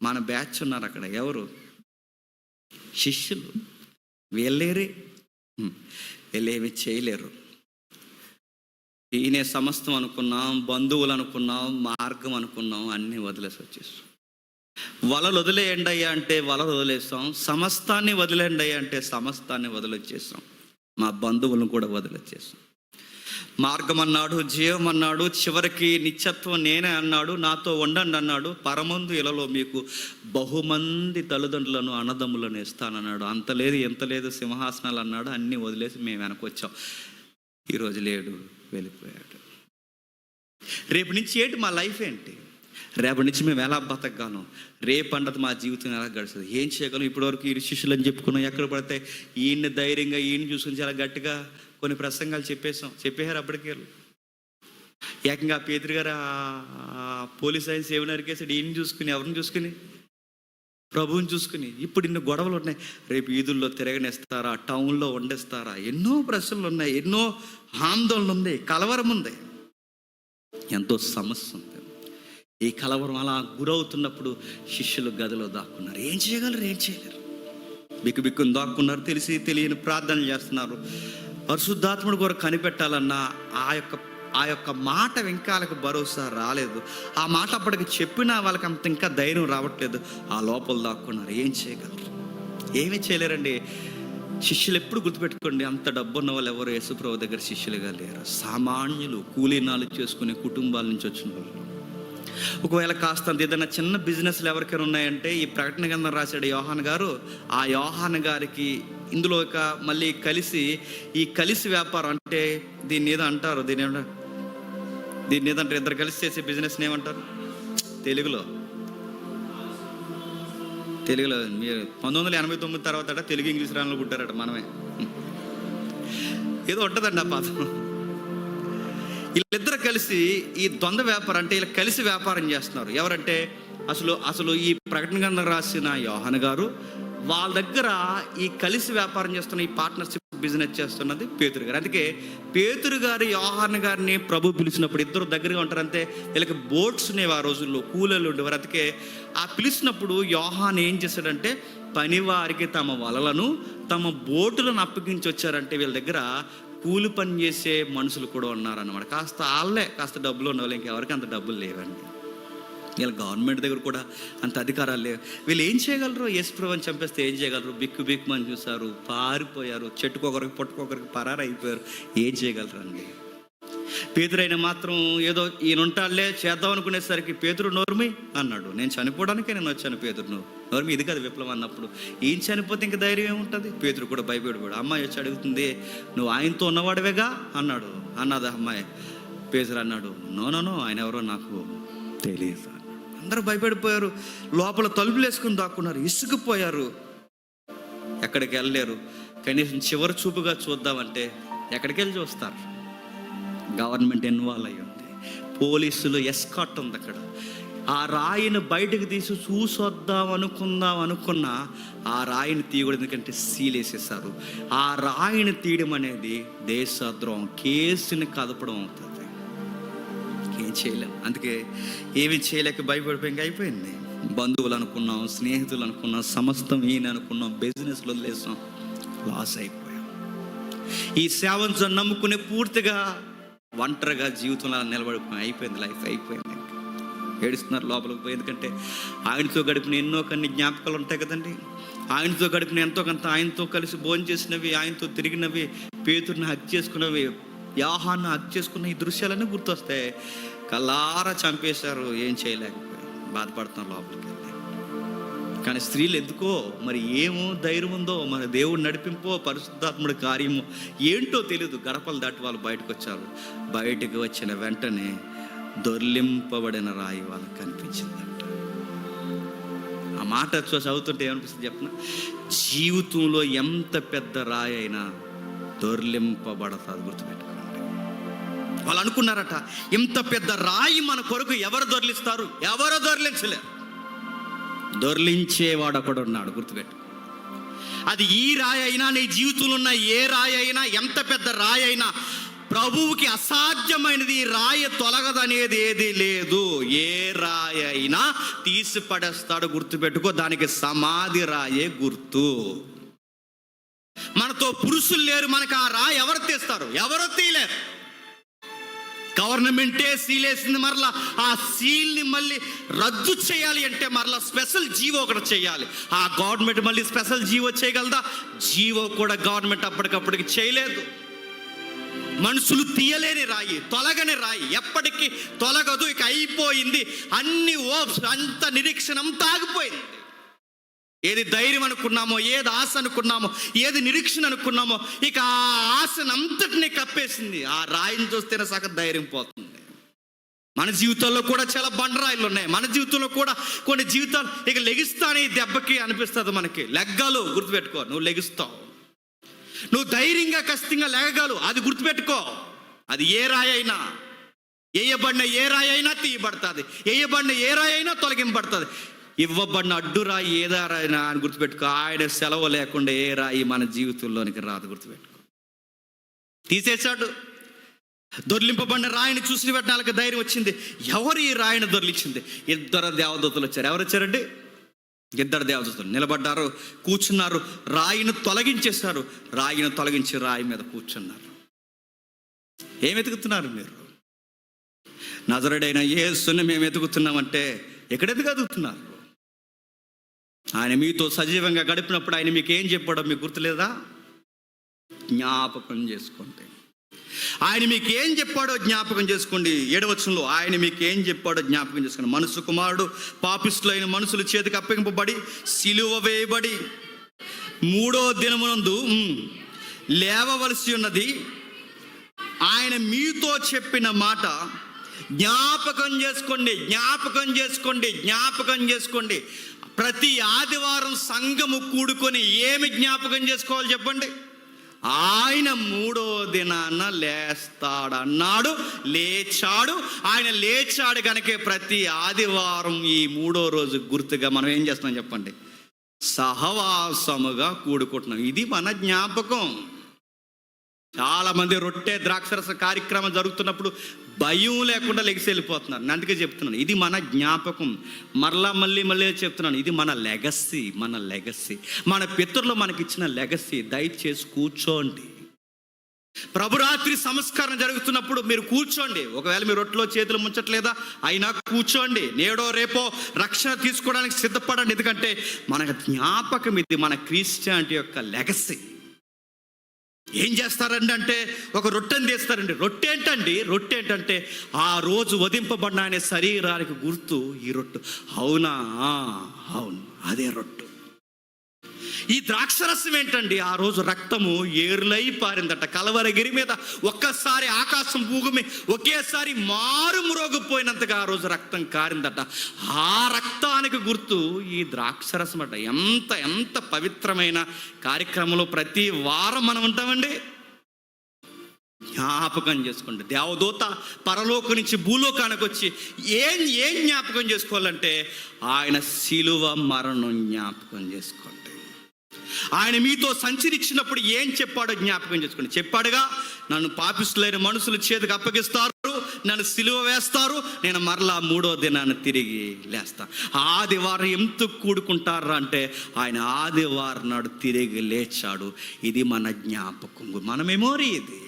మన బ్యాచ్ ఉన్నారు అక్కడ. ఎవరు? శిష్యులు. వీళ్ళేరే, వీళ్ళేమి చేయలేరు. ఈయనే సమస్తం అనుకున్నాం, బంధువులు అనుకున్నాం, మార్గం అనుకున్నాం, అన్నీ వదిలేసి వచ్చేసాం. వలలు వదిలేయండి అయ్యా అంటే వలలు వదిలేసాం, సమస్తాన్ని వదిలేయండి అయ్యా అంటే సమస్తాన్ని వదిలొచ్చేసాం, మా బంధువులను కూడా వదిలొచ్చేసాం. మార్గం అన్నాడు, జీవం అన్నాడు, చివరికి నిత్యత్వం నేనే అన్నాడు, నాతో ఉండండి అన్నాడు, పరమందు ఇలలో మీకు బహుమంది తల్లిదండ్రులను అన్నదమ్ములను ఇస్తానన్నాడు. అంత లేదు ఎంత లేదు సింహాసనాలు అన్నాడు. అన్నీ వదిలేసి మేము వెనకొచ్చాం. ఈరోజు లేడు, వెళ్ళిపోయాడు. రేపు నుంచి ఏంటి మా లైఫ్ ఏంటి, రేపటి నుంచి మేము ఎలా బతకగాను, రేపు అన్నది మా జీవితం ఎలా గడుస్తుంది, ఏం చేయగలం? ఇప్పటివరకు ఈ శిష్యులు అని చెప్పుకున్నాం, ఎక్కడ పడితే ఈయన్ని ధైర్యంగా ఈయన్ని చూసుకుని చాలా గట్టిగా కొన్ని ప్రసంగాలు చెప్పేశారు. అప్పటికే ఏకంగా పేతురు గారు పోలీస్ ఆయన సేవ నరికేసాడు. ఈయన్ని చూసుకుని, ఎవరిని చూసుకుని? ప్రభువుని చూసుకుని. ఇప్పుడు ఇన్ని గొడవలు ఉన్నాయి, రేపు ఈదుల్లో తిరగనిస్తారా, టౌన్లో వండేస్తారా, ఎన్నో ప్రశ్నలు ఉన్నాయి, ఎన్నో ఆందోళన ఉంది, కలవరం ఉంది, ఎంతో సమస్య ఉంది. ఈ కలవరం అలా గురవుతున్నప్పుడు శిష్యులు గదిలో దాక్కున్నారు. ఏం చేయలేరు. బిక్కుని దాక్కున్నారు. తెలిసి తెలియని ప్రార్థనలు చేస్తున్నారు. పరిశుద్ధాత్ముడు కూడా కనిపెట్టాలన్న ఆ యొక్క మాట ఇంకా వాళ్ళకి భరోసా రాలేదు. ఆ మాట అప్పటికి చెప్పినా వాళ్ళకి అంత ఇంకా ధైర్యం రావట్లేదు. ఆ లోపల దాక్కున్నారు. ఏం చేయగలరు? ఏమీ చేయలేరండి. శిష్యులు ఎప్పుడు గుర్తుపెట్టుకోండి, అంత డబ్బున్న వాళ్ళు ఎవరు యేసుప్రభు దగ్గర శిష్యులుగా లేరు. సామాన్యులు, కూలీనాలు చేసుకునే కుటుంబాల నుంచి వచ్చిన వాళ్ళు. ఒకవేళ కాస్త ఏదైనా చిన్న బిజినెస్లు ఎవరికైనా ఉన్నాయంటే, ఈ ప్రకటన గ్రంథం రాశాడు యోహాన్ గారు, ఆ యోహాన్ గారికి ఇందులో మళ్ళీ కలిసి వ్యాపారం అంటే దీన్ని ఏదో అంటారు, దీన్ని ఏదంటారు, ఇద్దరు కలిసి చేసే బిజినెస్ని ఏమంటారు తెలుగులో? మీరు 1989 తర్వాత తెలుగు ఇంగ్లీష్ రాన్లో పుట్టారట, మనమే ఏదో ఉంటుందండి ఆ పదం. వీళ్ళిద్దరు కలిసి ఈ ద్వంద్వ వ్యాపారం అంటే వీళ్ళు కలిసి వ్యాపారం చేస్తున్నారు. ఎవరంటే అసలు ఈ ప్రకటన గ్రంథం రాసిన యోహాను గారు, వాళ్ళ దగ్గర ఈ కలిసి వ్యాపారం చేస్తున్న, ఈ పార్ట్నర్షిప్ బిజినెస్ చేస్తున్నది పేతురు గారు. అందుకే పేతురు గారు యోహాను గారిని ప్రభు పిలిచినప్పుడు ఇద్దరు దగ్గరగా ఉంటారు. అంతే, వీళ్ళకి బోట్స్ ఉండేవి ఆ రోజుల్లో, కూలీలు ఉండేవారు. అందుకే ఆ పిలిచినప్పుడు యోహాను ఏం చేశాడంటే, పనివారికి తమ వలలను తమ బోటులను అప్పగించి వచ్చారంటే వీళ్ళ దగ్గర కూలి పని చేసే మనుషులు కూడా ఉన్నారన్నమాట. కాస్త డబ్బులు ఉన్న వాళ్ళు, ఇంకెవరికి అంత డబ్బులు లేవండి. వీళ్ళ గవర్నమెంట్ దగ్గర కూడా అంత అధికారాలు లేవు. వీళ్ళు ఏం చేయగలరు? యేసుప్రభుని చంపేస్తే ఏం చేయగలరు? బిక్కుమని చూశారు, పారిపోయారు, చెట్టుకొకరికి పొట్టుకొకరికి పరారు అయిపోయారు. ఏం చేయగలరు అండి? పేతురైన మాత్రం ఏదో ఈయన ఉంటాడులే చేద్దాం అనుకునేసరికి, పేతురు నోర్మి అన్నాడు. నేను చనిపోవడానికే నేను వచ్చాను. పేతురు నోర్మి, ఇది కదా విప్లవం అన్నప్పుడు. ఈయన చనిపోతే ఇంక ధైర్యం ఏముంటుంది? పేతురు కూడా భయపడిపోయాడు. అమ్మాయి వచ్చి అడుగుతుంది, నువ్వు ఆయనతో ఉన్నవాడివేగా అన్నది అమ్మాయి. పేతురు అన్నాడు, నో ఆయన ఎవరో నాకు తెలియదు. అందరూ భయపడిపోయారు. లోపల తలుపులు వేసుకుని దాక్కున్నారు, ఇసుకుపోయారు, ఎక్కడికి వెళ్ళలేరు. కనీసం చివరి చూపుగా చూద్దామంటే ఎక్కడికి వెళ్ళి చూస్తారు? గవర్నమెంట్ ఇన్వాల్వ్ అయ్యి ఉంది, పోలీసులు ఎస్కాట్ ఉంది అక్కడ. ఆ రాయిని బయటకు తీసి చూసొద్దాం అనుకున్నా ఆ రాయిని తీయకూడదు, ఎందుకంటే సీలేసేసారు. ఆ రాయిని తీయడం అనేది దేశద్రోహం, కేసుని కదపడం అవుతుంది. ఏం చేయలేం. అందుకే ఏమి చేయలేక భయపడిపోయి అయిపోయింది. బంధువులు అనుకున్నాం, స్నేహితులు అనుకున్నాం, సమస్తం ఈయన అనుకున్నాం, బిజినెస్లో వదిలేసాం, లాస్ అయిపోయాం. ఈ సేవను నమ్ముకునే పూర్తిగా ఒంటరిగా జీవితంలో నిలబడిపోయి అయిపోయింది. లైఫ్ అయిపోయింది. ఏడుస్తున్నారు లోపలికి పోయి. ఎందుకంటే ఆయనతో గడిపిన ఎన్నో కొన్ని జ్ఞాపకాలు ఉంటాయి కదండి. ఆయనతో గడిపిన ఎంతో కొంత, ఆయనతో కలిసి భోజనం చేసినవి, ఆయనతో తిరిగినవి, పేతురుని హత్య చేసుకున్నవి, యోహాను హత్య చేసుకున్న ఈ దృశ్యాలన్నీ గుర్తొస్తాయి. కల్లారా చంపేశారు, ఏం చేయలేకపోయారు, బాధపడుతున్నారు లోపలికి వెళ్ళి. కానీ స్త్రీలు ఎందుకో మరి ఏమో ధైర్యం ఉందో, మన దేవుడు నడిపింపో, పరిశుద్ధాత్ముడి కార్యము ఏంటో తెలియదు, గడపలు దాటి వాళ్ళు బయటకు వచ్చారు. బయటకు వచ్చిన వెంటనే దొర్లింపబడిన రాయి వాళ్ళకి కనిపించిందంట. ఆ మాట చదువుతుంటే ఏమనిపిస్తుంది చెప్పిన? జీవితంలో ఎంత పెద్ద రాయి అయినా దొర్లింపబడతారు, గుర్తుపెట్టుకోండి. వాళ్ళు అనుకున్నారట, ఇంత పెద్ద రాయి మన కొరకు ఎవరు దొర్లిస్తారు? ఎవరు దొర్లించలేరు. దొర్లించేవాడు ఒకడు ఉన్నాడు, గుర్తుపెట్టు. అది ఈ రాయి అయినా, నీ జీవితంలో ఉన్న ఏ రాయి అయినా, ఎంత పెద్ద రాయి అయినా, ప్రభువుకి అసాధ్యమైనది ఈ రాయి తొలగదనేది ఏది లేదు. ఏ రాయి అయినా తీసి పడేస్తాడు, గుర్తుపెట్టుకో. దానికి సమాధి రాయే గుర్తు. మనతో పురుషులు లేరు, మనకు ఆ రాయి ఎవరు తీస్తారు? ఎవరో తీయలేరు. గవర్నమెంటే సీలేసింది, మరలా ఆ సీల్ని మళ్ళీ రద్దు చేయాలి అంటే మరలా స్పెషల్ జీవో ఒకటి చేయాలి. ఆ గవర్నమెంట్ మళ్ళీ స్పెషల్ జీవో చేయగలదా? జీవో కూడా గవర్నమెంట్ అప్పటికప్పటికి చేయలేదు. మనుషులు తీయలేని రాయి, తొలగని రాయి, ఎప్పటికీ తొలగదు, ఇక అయిపోయింది. అన్ని ఓప్స్, అంత నిరీక్షణ అంతా ఆగిపోయింది. ఏది ధైర్యం అనుకున్నామో, ఏది ఆశ అనుకున్నామో, ఏది నిరీక్షణ అనుకున్నామో, ఇక ఆ ఆశను అంతటినీ కప్పేసింది. ఆ రాయిని చూస్తేనే సగం ధైర్యం పోతుంది. మన జీవితంలో కూడా చాలా బండరాయిలు ఉన్నాయి. మన జీవితంలో కూడా కొన్ని జీవితాలు ఇక లెగిస్తానే ఈ దెబ్బకి అనిపిస్తుంది మనకి. లెగ్గాలు గుర్తుపెట్టుకో, నువ్వు లెగుస్తావు. నువ్వు ధైర్యంగా ఖచ్చితంగా లెగగాలు, అది గుర్తుపెట్టుకో. అది ఏ రాయి అయినా, వేయబడిన ఏ రాయి అయినా తీయబడుతుంది, వేయబడిన ఏ రాయి అయినా తొలగింపబడుతుంది. ఇవ్వబడిన అడ్డురాయి ఏదా రాయినా అని గుర్తుపెట్టుకో. ఆయన సెలవు లేకుండా ఏ రాయి మన జీవితంలోనికి రాదు, గుర్తుపెట్టుకో. తీసేశాడు. దొర్లింపబడిన రాయిని చూసిన వెంటనే వాళ్ళకి ధైర్యం వచ్చింది. ఎవరు ఈ రాయిని దొర్లించింది? 2 దేవదూతలు వచ్చారు. ఎవరు వచ్చారండి? 2 దేవదూతలు నిలబడ్డారు, కూర్చున్నారు, రాయిని తొలగించేశారు. రాయిని తొలగించి రాయి మీద కూర్చున్నారు. ఏం వెతుకుతున్నారు మీరు? నజరుడైన యేసుని మేము వెతుకుతున్నామంటే ఎక్కడెందుకు ఎదుగుతున్నారు? ఆయన మీతో సజీవంగా గడిపినప్పుడు ఆయన మీకు ఏం చెప్పాడో మీకు గుర్తులేదా? జ్ఞాపకం చేసుకోండి. ఆయన మీకు ఏం చెప్పాడో జ్ఞాపకం చేసుకోండి. 7వ వచనంలో ఆయన మీకు ఏం చెప్పాడో జ్ఞాపకం చేసుకోండి. మనుషు కుమారుడు పాపిష్టులైన మనుషుల చేతికి అప్పగింపబడి సిలువ వేయబడి 3వ దినమునందు లేవవలసి ఉన్నది. ఆయన మీతో చెప్పిన మాట జ్ఞాపకం చేసుకోండి, జ్ఞాపకం చేసుకోండి, జ్ఞాపకం చేసుకోండి. ప్రతి ఆదివారం సంఘము కూడుకొని ఏమి జ్ఞాపకం చేసుకోవాలి చెప్పండి? ఆయన 3వ దినాన లేస్తాడన్నాడు, లేచాడు. ఆయన లేచాడు కనుక ప్రతి ఆదివారం ఈ 3వ రోజు గుర్తుగా మనం ఏం చేస్తున్నాం చెప్పండి? సహవాసముగా కూడుకుంటున్నాం. ఇది మన జ్ఞాపకం. చాలామంది రొట్టె ద్రాక్షరస కార్యక్రమం జరుగుతున్నప్పుడు భయం లేకుండా లెగిసి వెళ్ళిపోతున్నారు. నేను అందుకే చెప్తున్నాను, ఇది మన జ్ఞాపకం. మళ్ళీ చెప్తున్నాను, ఇది మన లెగసీ. మన లెగసీ, మన పితరులు మనకిచ్చిన లెగసీ. దయచేసి కూర్చోండి. ప్రభురాత్రి సంస్కారం జరుగుతున్నప్పుడు మీరు కూర్చోండి. ఒకవేళ మీరు రొట్టెలో చేతులు ముంచట్లేదా, అయినా కూర్చోండి. నేడో రేపో రక్షణ తీసుకోవడానికి సిద్ధపడండి. ఎందుకంటే మన జ్ఞాపకం ఇది, మన క్రిస్టియానిటీ యొక్క లెగసీ. ఏం చేస్తారండి అంటే ఒక రొట్టెని తీస్తారండి. రొట్టె ఏంటంటే ఆ రోజు వధింపబడిన ఆయన శరీరానికి గుర్తు ఈ రొట్టె. అవునా? అవును, అదే రొట్టె. ఈ ద్రాక్షరసం ఏంటండి? ఆ రోజు రక్తము ఏరులై పారిందట కలవరగిరి మీద. ఒక్కసారి ఆకాశం భూమి ఒకేసారి మారుమ్రోగిపోయినంతగా ఆ రోజు రక్తం కారిందట. ఆ రక్తానికి గుర్తు ఈ ద్రాక్షరసం అట. ఎంత పవిత్రమైన కార్యక్రమంలో ప్రతి వారం మనం ఉంటామండి. జ్ఞాపకం చేసుకోండి. దేవదూత పరలోకం నుంచి భూలోకానికి వచ్చి ఏం జ్ఞాపకం చేసుకోవాలంటే ఆయన శిలువ మరణం జ్ఞాపకం చేసుకోండి. ఆయన మీతో సంచరించినప్పుడు ఏం చెప్పాడో జ్ఞాపకం చేసుకోండి. చెప్పాడుగా, నన్ను పాపిష్టులైన మనుషుల చేతికి అప్పగిస్తారు, నన్ను సిలువ వేస్తారు, నేను మరలా 3వ దినాన్ని తిరిగి లేస్తా. ఆదివారం ఎందుకు కూడుకుంటారా అంటే ఆయన ఆదివారం నాడు తిరిగి లేచాడు. ఇది మన జ్ఞాపకం, మన మెమోరీ. ఇది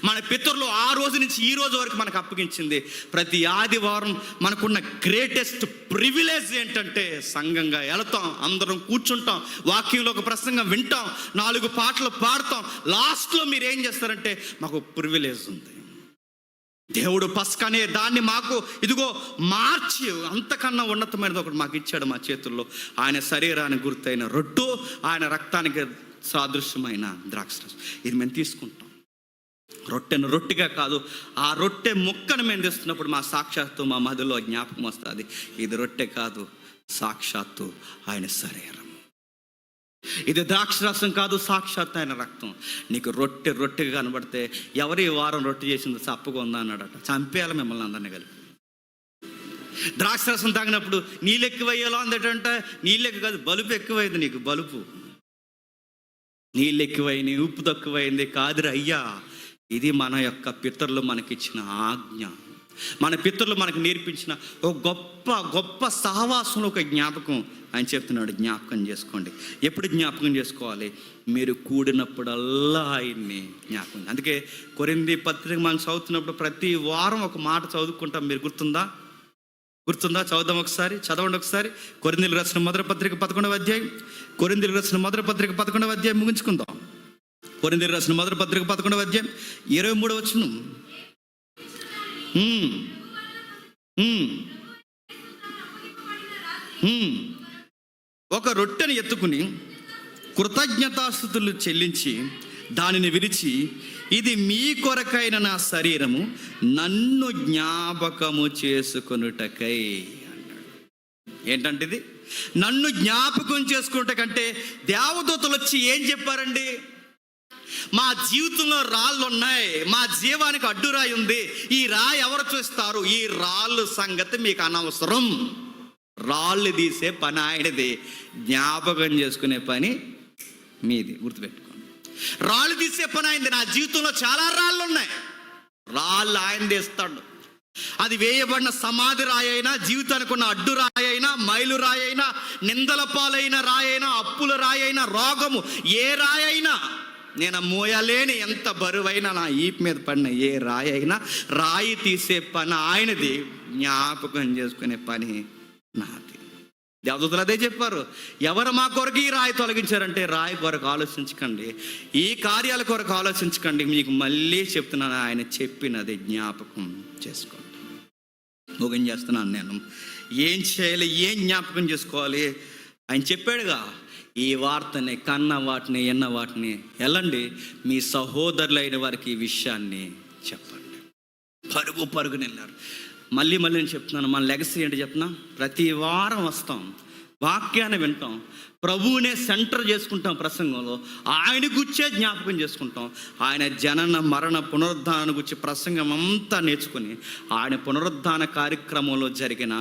మన పితరులు ఆ రోజు నుంచి ఈ రోజు వరకు మనకు అప్పగించింది. ప్రతి ఆదివారం మనకున్న గ్రేటెస్ట్ ప్రివిలేజ్ ఏంటంటే సంఘంగా వెళతాం, అందరం కూర్చుంటాం, వాక్యంలో ఒక ప్రసంగం వింటాం, 4 పాటలు పాడతాం. లాస్ట్లో మీరు ఏం చేస్తారంటే మాకు ప్రివిలేజ్ ఉంది. దేవుడు పస్కా అనే దాన్ని మాకు ఇదిగో మార్చి అంతకన్నా ఉన్నతమైనది ఒకటి మాకు ఇచ్చాడు మా చేతుల్లో. ఆయన శరీరానికి గుర్తైన రొట్టె, ఆయన రక్తానికి సాదృశ్యమైన ద్రాక్షరసం. ఇది మేము తీసుకుంటాం. రొట్టెను రొట్టెగా కాదు, ఆ రొట్టె ముక్కను మేము తెస్తున్నప్పుడు మా సాక్షాత్తు మా మదిలో జ్ఞాపకం వస్తుంది. ఇది రొట్టె కాదు, సాక్షాత్తు ఆయన శరీరం. ఇది ద్రాక్షరసం కాదు, సాక్షాత్తు ఆయన రక్తం. నీకు రొట్టెగా కనబడితే ఎవరి వారం రొట్టె చేసింది చప్పగా ఉందా అన్నాడట. చంపేయాలి మిమ్మల్ని అందరినీ కలిపి. ద్రాక్షరసం తాగినప్పుడు నీళ్ళు ఎక్కువయ్యేలా ఉందటంటే నీళ్ళెక్కు కాదు, బలుపు ఎక్కువైంది. నీకు బలుపు, నీళ్ళు ఎక్కువైంది, ఉప్పు తక్కువైంది కాదురా అయ్యా. ఇది మన యొక్క పితరులు మనకిచ్చిన ఆజ్ఞ. మన పితరులు మనకు నేర్పించిన ఒక గొప్ప సహవాసంలో ఒక జ్ఞాపకం. ఆయన చెప్తున్నాడు, జ్ఞాపకం చేసుకోండి. ఎప్పుడు జ్ఞాపకం చేసుకోవాలి? మీరు కూడినప్పుడల్లా ఆయన్ని జ్ఞాపకం. అందుకే కొరింథీ పత్రిక మనం చదువుతున్నప్పుడు ప్రతి వారం ఒక మాట చదువుకుంటాం. మీరు గుర్తుందా? చదువుదాం ఒకసారి, చదవండి ఒకసారి. కొరింథీయులకు రాసిన మొదటి పత్రిక 11వ అధ్యాయం. కొరింథీయులకు రాసిన మొదటి పత్రిక 11వ అధ్యాయం ముగించుకుందాం. కొరింథీయులకు రాసిన మొదటి పత్రిక 11వ అధ్యాయం 23వ వచనం. ఒక రొట్టెను ఎత్తుకుని కృతజ్ఞతాస్తుతులు చెల్లించి దానిని విరిచి, ఇది మీ కొరకైన నా శరీరము, నన్ను జ్ఞాపకము చేసుకొనుటకై అన్నాడు. ఏంటంటే ఇది నన్ను జ్ఞాపకం చేసుకున్నట కంటే దేవదూతలు వచ్చి ఏం చెప్పారండి? మా జీవితంలో రాళ్ళు ఉన్నాయి, మా జీవానికి అడ్డురాయి ఉంది, ఈ రాయి ఎవరు చూస్తారు? ఈ రాళ్ళు సంగతి మీకు అనవసరం, రాళ్ళు తీసే పని ఆయనది, జ్ఞాపకం చేసుకునే పని మీది. గుర్తుపెట్టుకోండి, రాళ్ళు తీసే పని ఆయనది. నా జీవితంలో చాలా రాళ్ళు ఉన్నాయి, రాళ్ళు ఆయన తీస్తాడు. అది వేయబడిన సమాధి రాయి అయినా, జీవితానికి ఉన్న అడ్డు రాయి అయినా, మైలు రాయి అయినా, నిందల పాలైన రాయి అయినా, అప్పుల రాయి అయినా, రోగము ఏ రాయి అయినా, నేను మోయలేని ఎంత బరువైనా నా ఈపు మీద పడిన ఏ రాయి అయినా, రాయి తీసే పని ఆయనది, జ్ఞాపకం చేసుకునే పని నాది. దేవదూతలు అదే చెప్పారు. ఎవరు మా కొరకు ఈ రాయి తొలగించారంటే, రాయి కొరకు ఆలోచించకండి, ఈ కార్యాల కొరకు ఆలోచించకండి, మీకు మళ్ళీ చెప్తున్నాను, ఆయన చెప్పినది జ్ఞాపకం చేసుకోండి. ముఖం చేస్తున్నాను నేను. ఏం చేయాలి, ఏం జ్ఞాపకం చేసుకోవాలి? ఆయన చెప్పాడుగా, ఈ వార్తని కన్న వాటిని ఎన్న వాటిని వెళ్ళండి, మీ సహోదరులైన వారికి ఈ విషయాన్ని చెప్పండి. పరుగుని వెళ్ళారు. మళ్ళీ నేను చెప్తున్నాను, మన లెగసీ ఏంటి చెప్తున్నా? ప్రతి వారం వస్తాం, వాక్యాన్ని వింటాం, ప్రభువునే సెంటర్ చేసుకుంటాం, ప్రసంగంలో ఆయన గుచ్చే జ్ఞాపకం చేసుకుంటాం. ఆయన జనన మరణ పునరుద్ధానం గురించి ప్రసంగం అంతా నేర్చుకుని, ఆయన పునరుద్ధాన కార్యక్రమంలో జరిగిన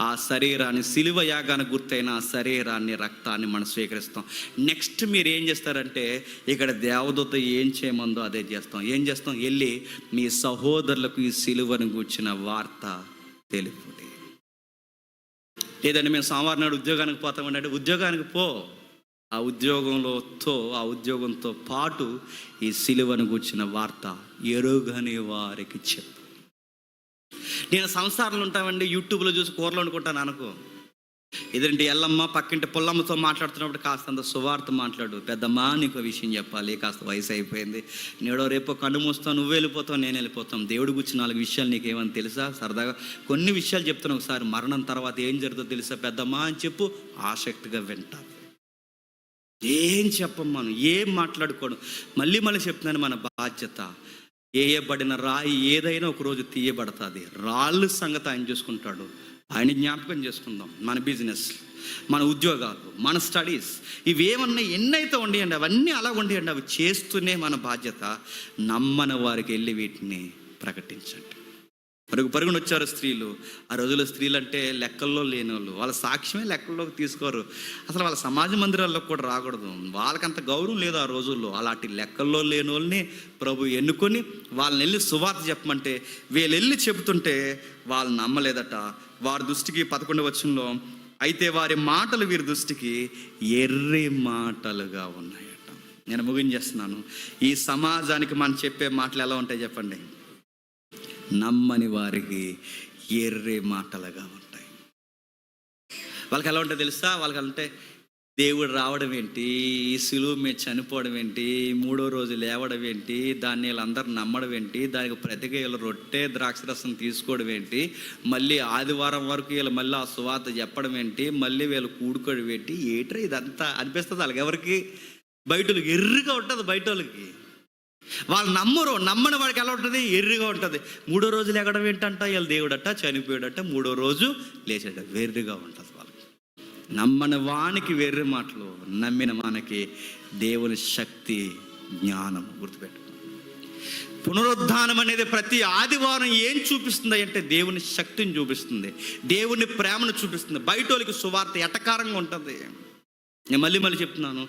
ఆ శరీరాన్ని, సిలువ యాగానికి గుర్తైన ఆ శరీరాన్ని, రక్తాన్ని మనం స్వీకరిస్తాం. నెక్స్ట్ మీరు ఏం చేస్తారంటే, ఇక్కడ దేవదూత ఏం చేయమందో అదే చేస్తాం. ఏం చేస్తాం? వెళ్ళి మీ సహోదరులకు ఈ సిలువను గూర్చిన వార్త తెలుపుడి. లేదండి మేము సోమవారం నాడు ఉద్యోగానికి పోతామంటే, ఉద్యోగానికి పో, ఆ ఉద్యోగంతో పాటు ఈ సిలువను గూర్చిన వార్త ఎరుగని వారికి చెప్పు. నేను సంసారంలో ఉంటామండి, యూట్యూబ్లో చూసి కూరలు వండుకుంటాను అనుకో. ఎదురింటి ఎల్లమ్మ, పక్కింటి పుల్లమ్మతో మాట్లాడుతున్నప్పుడు కాస్తంత సువార్త మాట్లాడు. పెద్దమ్మా నీకు విషయం చెప్పాలి, కాస్త వయసు అయిపోయింది, నేడో రేపో కన్ను మూస్తావు, నువ్వు వెళ్ళిపోతావు, నేను వెళ్ళిపోతాం, దేవుడి గురించి 4 విషయాలు నీకేమని తెలుసా? సరదాగా కొన్ని విషయాలు చెప్తాను, ఒకసారి మరణం తర్వాత ఏం జరుగుతుందో తెలుసా పెద్దమ్మా అని చెప్పు. ఆసక్తిగా వింటారు. ఏం చెప్పమ్మా, ఏం మాట్లాడుకోడు. మళ్ళీ చెప్తున్నాను, మన బాధ్యత. వేయబడిన రాయి ఏదైనా ఒకరోజు తీయబడుతుంది. రాళ్ళు సంగతి ఆయన చూసుకుంటాడు, ఆయన జ్ఞాపకం చేసుకుందాం. మన బిజినెస్, మన ఉద్యోగాలు, మన స్టడీస్, ఇవేమన్నా ఎన్నైతే ఉండేయండి, అవన్నీ అలా ఉండేయండి, అవి చేస్తూనే మన బాధ్యత. నమ్మని వారికి వెళ్ళి వీటిని ప్రకటించండి. పరుగున వచ్చారు స్త్రీలు. ఆ రోజుల్లో స్త్రీలు అంటే లెక్కల్లో లేని వాళ్ళు, వాళ్ళ సాక్ష్యమే లెక్కల్లోకి తీసుకోరు, అసలు వాళ్ళ సమాజ మందిరాల్లోకి కూడా రాకూడదు, వాళ్ళకంత గౌరవం లేదు ఆ రోజుల్లో. అలాంటి లెక్కల్లో లేని వాళ్ళని ప్రభు ఎన్నుకొని వాళ్ళని వెళ్ళి సువార్త చెప్పమంటే, వీళ్ళు వెళ్ళి చెబుతుంటే వాళ్ళు నమ్మలేదట. వారి దృష్టికి 11వ వచనంలో, అయితే వారి మాటలు వీరి దృష్టికి ఎర్రి మాటలుగా ఉన్నాయట. నేను ముగించేస్తున్నాను. ఈ సమాజానికి మనం చెప్పే మాటలు ఎలా ఉంటాయి చెప్పండి? నమ్మని వారికి ఎర్రి మాటలుగా ఉంటాయి. వాళ్ళకి ఎలా ఉంటాయి తెలుసా? వాళ్ళకి అంటే, దేవుడు రావడం ఏంటి, ఈ సిలువ మీద చనిపోవడం ఏంటి, 3వ రోజు లేవడం ఏంటి, దాన్ని వీళ్ళందరూ నమ్మడం ఏంటి, దానికి ప్రతిగా వీళ్ళు రొట్టె ద్రాక్షరసం తీసుకోవడం ఏంటి, మళ్ళీ ఆదివారం వరకు వీళ్ళు మళ్ళీ ఆ సువార్త చెప్పడం ఏంటి, మళ్ళీ వీళ్ళు కూడుకోవడం ఏంటి, ఏట్రా ఇదంతా అనిపిస్తుంది వాళ్ళకి. ఎవరికి? బయటోళ్ళకి ఎర్రిగా ఉంటుంది. బయటోళ్ళకి వాళ్ళు నమ్మని వాడికి ఎలా ఉంటుంది? ఎర్రిగా ఉంటుంది. 3వ రోజు లేగడం ఏంటంట, వీళ్ళు దేవుడట చనిపోయాడట, 3వ రోజు లేచాడట, వెర్రిగా ఉంటుంది వాళ్ళకి. నమ్మని వానికి వెర్రి మాటలు, నమ్మిన వానికి దేవుని శక్తి, జ్ఞానం. గుర్తుపెట్టుకో, పునరుద్ధానం అనేది ప్రతి ఆదివారం ఏం చూపిస్తుంది అంటే, దేవుని శక్తిని చూపిస్తుంది, దేవుని ప్రేమను చూపిస్తుంది. బయటోళ్ళకి సువార్త ఎటకారంగా ఉంటుంది. నేను మళ్ళీ చెప్తున్నాను,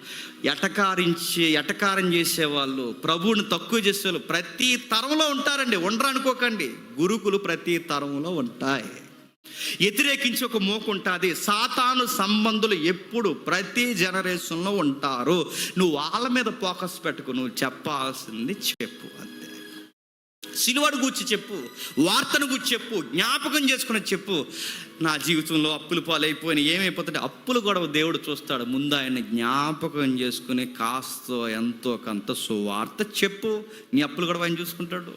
ఎటకారం చేసేవాళ్ళు, ప్రభువుని తక్కువ చేసేవాళ్ళు ప్రతి తరంలో ఉంటారండి. ఉండరు అనుకోకండి, గురుకులు ప్రతి తరంలో ఉంటాయి. వ్యతిరేకించి ఒక మోకు ఉంటుంది. సాతాను సంబంధులు ఎప్పుడు ప్రతి జనరేషన్లో ఉంటారు. నువ్వు వాళ్ళ మీద ఫోకస్ పెట్టుకు, నువ్వు చెప్పాల్సింది చెప్పు అంతే. సిలువను గూర్చి చెప్పు, వార్తను గూర్చి చెప్పు, జ్ఞాపకం చేసుకుని చెప్పు. నా జీవితంలో అప్పులు పాలైపోయిన ఏమైపోతుంటే, అప్పులు కూడా దేవుడు చూస్తాడు. ముందు ఆయన జ్ఞాపకం చేసుకుని కాస్త ఎంతో కొంత సువార్త చెప్పు, నీ అప్పులు కూడా ఆయన చూసుకుంటాడు.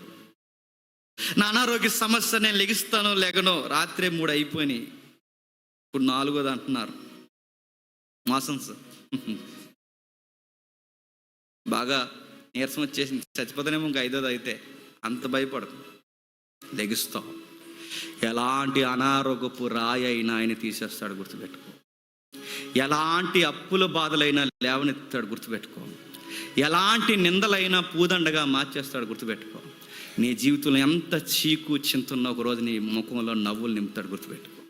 నా అనారోగ్య సమస్య, నేను లెగిస్తానో లేగనో, రాత్రి 3 అయిపోయినాయి, ఇప్పుడు 4వ అంటున్నారు. మోషన్స్ బాగా నీరసం వచ్చేసి చచ్చిపోతానేమో ఇంకా 5వ అయితే అంత భయపడదు. లెగుస్తావు. ఎలాంటి అనారోగ్యపు రాయి అయినా ఆయన తీసేస్తాడు, గుర్తుపెట్టుకో. ఎలాంటి అప్పుల బాధలైనా లేవనెత్తాడు, గుర్తుపెట్టుకో. ఎలాంటి నిందలైనా పూదండగా మార్చేస్తాడు, గుర్తుపెట్టుకో. నీ జీవితంలో ఎంత చీకు చింతున్న ఒకరోజు నీ ముఖంలో నవ్వులు నింపుతాడు, గుర్తుపెట్టుకో.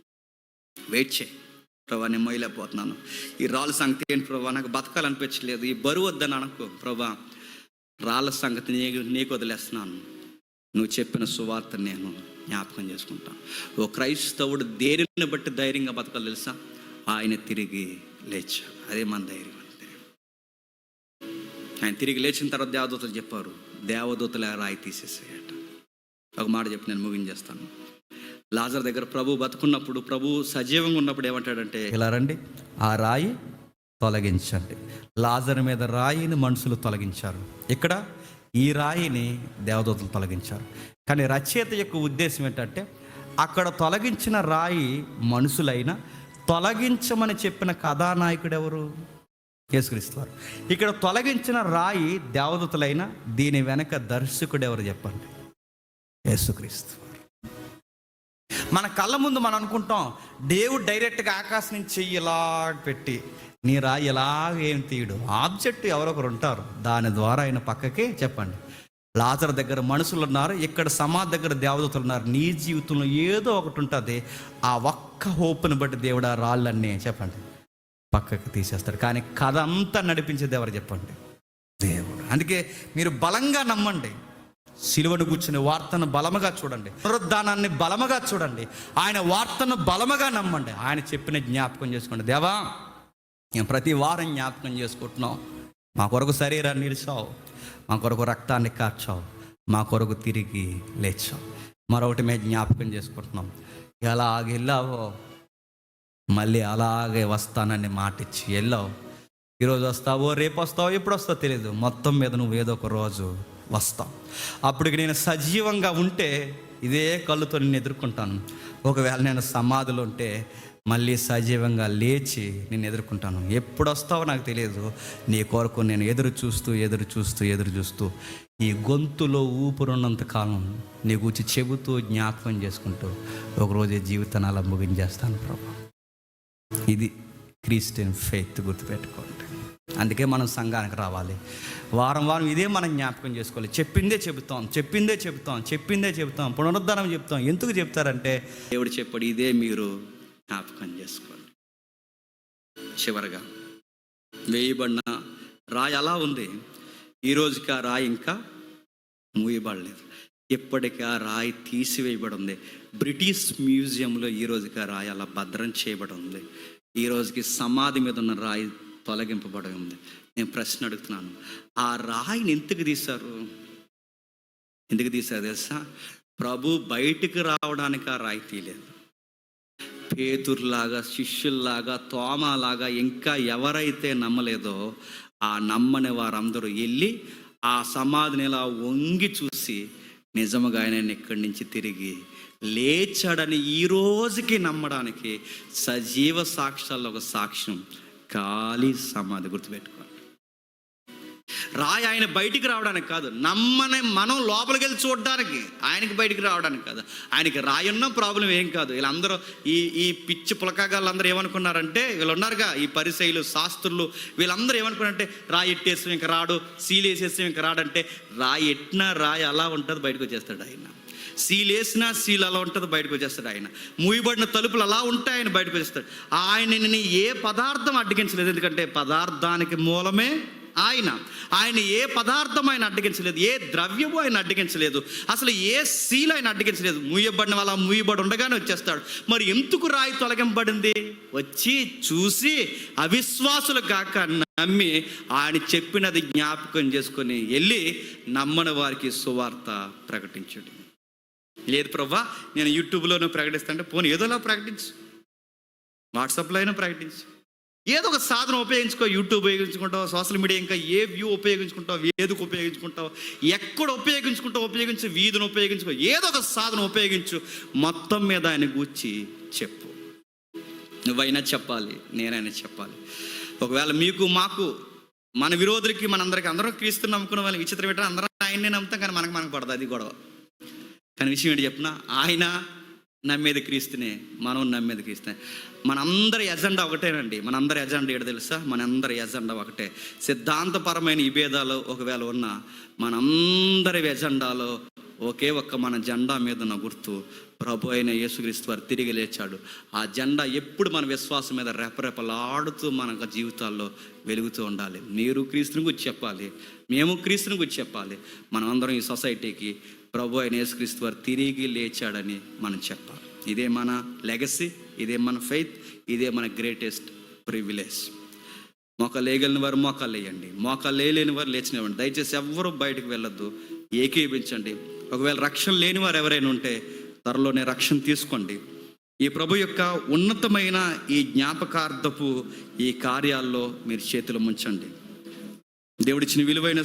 వెయిట్ చేయి. ప్రభా, నేను మొయ్యలేకపోతున్నాను, ఈ రాళ్ళ సంగతి ఏంటి ప్రభా, నాకు బతకాలనిపించలేదు, ఈ బరువు వద్దని అనుకో. ప్రభా, రాళ్ళ సంగతి నీకు వదిలేస్తున్నాను, నువ్వు చెప్పిన సువార్త నేను జ్ఞాపకం చేసుకుంటాను. ఓ క్రైస్తవుడు దేనిని బట్టి ధైర్యంగా బతకాలి తెలుసా? ఆయన తిరిగి లేచాడు. అదే మన ధైర్యం అంటే. ఆయన తిరిగి లేచిన తర్వాత దేవదూతలు చెప్పారు, దేవదూతలు రాయి తీసేసాయట. ఒక మాట చెప్పి నేను ముగించేస్తాను. లాజర్ దగ్గర ప్రభు బతుకున్నప్పుడు, ప్రభు సజీవంగా ఉన్నప్పుడు ఏమంటాడంటే, ఇలా రండి, ఆ రాయి తొలగించండి. లాజర్ మీద రాయిని మనుషులు తొలగించారు, ఇక్కడ ఈ రాయిని దేవదూతలు తొలగించారు. కానీ రచయిత యొక్క ఉద్దేశం ఏంటంటే, అక్కడ తొలగించిన రాయి మనుషులైనా, తొలగించమని చెప్పిన కథానాయకుడు ఎవరు? యేసుక్రీస్తు వారు. ఇక్కడ తొలగించిన రాయి దేవదూతలైనా, దీని వెనక దర్శకుడు ఎవరు చెప్పండి? యేసుక్రీస్తు. మన కళ్ళ ముందు మనం అనుకుంటాం, దేవుడు డైరెక్ట్గా ఆకాశం నుంచి చెయ్యి ఇలా పెట్టి నీ రాయి ఎలాగేం తీయడు. ఆబ్జెక్ట్ ఎవరొకరు ఉంటారు, దాని ద్వారా ఆయన పక్కకి చెప్పండి. లాజర్ దగ్గర మనుషులు ఉన్నారు, ఇక్కడ సమాధి దగ్గర దేవదూతలు ఉన్నారు. నీ జీవితంలో ఏదో ఒకటి ఉంటుంది, ఆ ఒక్క హోప్ని బట్టి దేవుడు ఆ రాళ్ళన్నీ చెప్పండి పక్కకి తీసేస్తాడు. కానీ కథ అంతా నడిపించేది ఎవరు చెప్పండి? దేవుడు. అందుకే మీరు బలంగా నమ్మండి. సిలువను కూర్చుని వార్తను బలముగా చూడండి, పునరుద్ధానాన్ని బలముగా చూడండి, ఆయన వార్తను బలముగా నమ్మండి. ఆయన చెప్పిన జ్ఞాపకం చేసుకోండి. దేవా, మేము ప్రతి వారం జ్ఞాపకం చేసుకుంటున్నాం, మా కొరకు శరీరాన్ని నిలిచావు, మా కొరకు రక్తాన్ని కార్చావు, మా కొరకు తిరిగి లేచావు. మరొకటి మేము జ్ఞాపకం చేసుకుంటున్నాం, ఎలాగ వెళ్ళావో మళ్ళీ అలాగే వస్తానని మాటిచ్చి వెళ్ళావు. ఈరోజు వస్తావో రేపు వస్తావో ఎప్పుడు వస్తావో తెలియదు, మొత్తం మీద నువ్వు ఏదో ఒక రోజు వస్తాం. అప్పటికి నేను సజీవంగా ఉంటే ఇదే కళ్ళుతో నేను ఎదుర్కొంటాను. ఒకవేళ నేను సమాధిలో ఉంటే మళ్ళీ సజీవంగా లేచి నేను ఎదుర్కొంటాను. ఎప్పుడు వస్తావో నాకు తెలియదు, నీ కొరకు నేను ఎదురు చూస్తూ ఈ గొంతులో ఊపిరున్నంత కాలం నీ గురించి చెబుతూ జ్ఞాపకం చేసుకుంటూ ఒకరోజు జీవితాన్ని అలా ముగించేస్తాను ప్రభా. ఇది క్రిస్టియన్ ఫెయిత్, గుర్తుపెట్టుకోండి. అందుకే మనం సంఘానికి రావాలి, వారం వారం ఇదే మనం జ్ఞాపకం చేసుకోవాలి. చెప్పిందే చెబుతాం, పునరుద్ధానం చెప్తాం. ఎందుకు చెప్తారంటే దేవుడు చెప్పాడు, ఇదే మీరు జ్ఞాపకం చేసుకోండి. చివరగా వేయబడిన రాయి అలా ఉంది, ఈరోజుకి ఆ రాయి ఇంకా మూయబడలేదు. ఇప్పటికీ ఆ రాయి తీసివేయబడి ఉంది. బ్రిటిష్ మ్యూజియంలో ఈరోజుకి ఆ రాయి అలా భద్రం చేయబడి ఉంది. ఈరోజుకి సమాధి మీద ఉన్న రాయి తొలగింపబడి ఉంది. నేను ప్రశ్న అడుగుతున్నాను, ఆ రాయిని ఎందుకు తీశారు తెలుసా? ప్రభు బయటికి రావడానికి ఆ రాయి తీయలేదు. పేతురులాగా, శిష్యుల్లాగా, తోమాలాగా ఇంకా ఎవరైతే నమ్మలేదో ఆ నమ్మని వారందరూ వెళ్ళి ఆ సమాధిని ఇలా వంగి చూసి నిజముగా ఆయన ఇక్కడి నుంచి తిరిగి లేచాడని ఈ రోజుకి నమ్మడానికి సజీవ సాక్ష్యాల్లో ఒక సాక్ష్యం ఖాళీ సమాధి. గుర్తుపెట్టుకోండి, రాయి ఆయన బయటికి రావడానికి కాదు, నమ్మని మనం లోపలికి వెళ్ళి చూడడానికి, ఆయనకి బయటికి రావడానికి కాదు. ఆయనకి రాయి ఉన్న ప్రాబ్లం ఏం కాదు. వీళ్ళందరూ ఈ పిచ్చి పులకాగాళ్ళందరూ ఏమనుకున్నారంటే, వీళ్ళు ఉన్నారుగా ఈ పరిసయ్యులు, శాస్త్రులు, వీళ్ళందరూ ఏమనుకున్నారంటే రాయి ఎట్టేస్తాం ఇంకా రాడు, సీలు వేసేస్తాం ఇంకా రాడంటే, రాయి ఎట్టినా రాయి అలా ఉంటుంది, బయటకు వచ్చేస్తాడు ఆయన. సీలు వేసినా సీలు అలా ఉంటుంది, బయటకు వచ్చేస్తాడు ఆయన. మూయబడిన తలుపులు అలా ఉంటాయి, ఆయన బయటకు వచ్చేస్తాడు. ఆయనని ఏ పదార్థం అడ్డగించలేదు, ఎందుకంటే పదార్థానికి మూలమే ఆయన ఏ పదార్థం ఆయన అడ్డగించలేదు, ఏ ద్రవ్యము ఆయన అడ్డగించలేదు, అసలు ఏ సీలు ఆయన అడ్డగించలేదు. మూయబడిన వాళ్ళ మూయబడి ఉండగానే వచ్చేస్తాడు. మరి ఎందుకు రాయి తొలగింపబడింది? వచ్చి చూసి అవిశ్వాసులు కాక నమ్మి ఆయన చెప్పినది జ్ఞాపకం చేసుకొని వెళ్ళి నమ్మని వారికి సువార్త ప్రకటించడు. లేదు ప్రభా, నేను యూట్యూబ్లోనూ ప్రకటిస్తానంటే పోనీ ఏదోలా ప్రకటించు, వాట్సాప్లో అయినా ప్రకటించు, ఏదో ఒక సాధనం ఉపయోగించుకో. యూట్యూబ్ ఉపయోగించుకుంటావు, సోషల్ మీడియా, ఇంకా ఏ వ్యూ ఉపయోగించుకుంటావు, వేదిక ఉపయోగించుకుంటావు, ఎక్కడ ఉపయోగించు, వీధిని ఉపయోగించుకో, ఏదో ఒక సాధనం ఉపయోగించు. మొత్తం మీద ఆయన గూర్చి చెప్పు. నువ్వైనా చెప్పాలి, నేనైనా చెప్పాలి. ఒకవేళ మీకు మాకు మన విరోధులకి మనందరికి అందరం క్రీస్తుని నమ్ముకున్న వాళ్ళని విచిత్రం ఏంటంటే అందరం ఆయన్నే నమ్ముతాం, కానీ మనకు పడదు, అది గొడవ. కానీ విషయం ఏంటి చెప్పిన, ఆయన నమ్మేది క్రీస్తునే, మనం నమ్మేది క్రీస్తునే. మనందరి ఎజెండా ఒకటేనండి. మనందరి ఎజెండా ఏంటో తెలుసా? మనందరి ఎజెండా ఒకటే. సిద్ధాంతపరమైన ఈ భేదాలు ఒకవేళ ఉన్నా, మనందరి ఎజెండాలో ఒకే ఒక్క మన జెండా మీద ఉన్న గుర్తు ప్రభు అయిన యేసుక్రీస్తు వారు తిరిగి లేచాడు. ఆ జెండా ఎప్పుడు మన విశ్వాసం మీద రెపరెపలాడుతూ మన జీవితాల్లో వెలుగుతూ ఉండాలి. మీరు క్రీస్తుని గురించి చెప్పాలి, మేము క్రీస్తుని గురించి చెప్పాలి. మనం అందరం ఈ సొసైటీకి ప్రభు అయిన యేసుక్రీస్తు వారు తిరిగి లేచాడని మనం చెప్పాలి. ఇదే మన లెగసీ, ఇదే మన ఫెయిత్, ఇదే మన గ్రేటెస్ట్ ప్రివిలేజ్. మోకాలు వేయగలిగిన వారు మోకాలు వేయండి, మోకాలు వేయలేని వారు లేచినవ్వండి. దయచేసి ఎవ్వరూ బయటకు వెళ్ళొద్దు, ఏకీభించండి. ఒకవేళ రక్షణ లేని వారు ఎవరైనా ఉంటే త్వరలోనే రక్షణ తీసుకోండి. ఈ ప్రభు యొక్క ఉన్నతమైన ఈ జ్ఞాపకార్థపు ఈ కార్యాల్లో మీరు చేతులు ముంచండి. దేవుడిచ్చిన విలువైన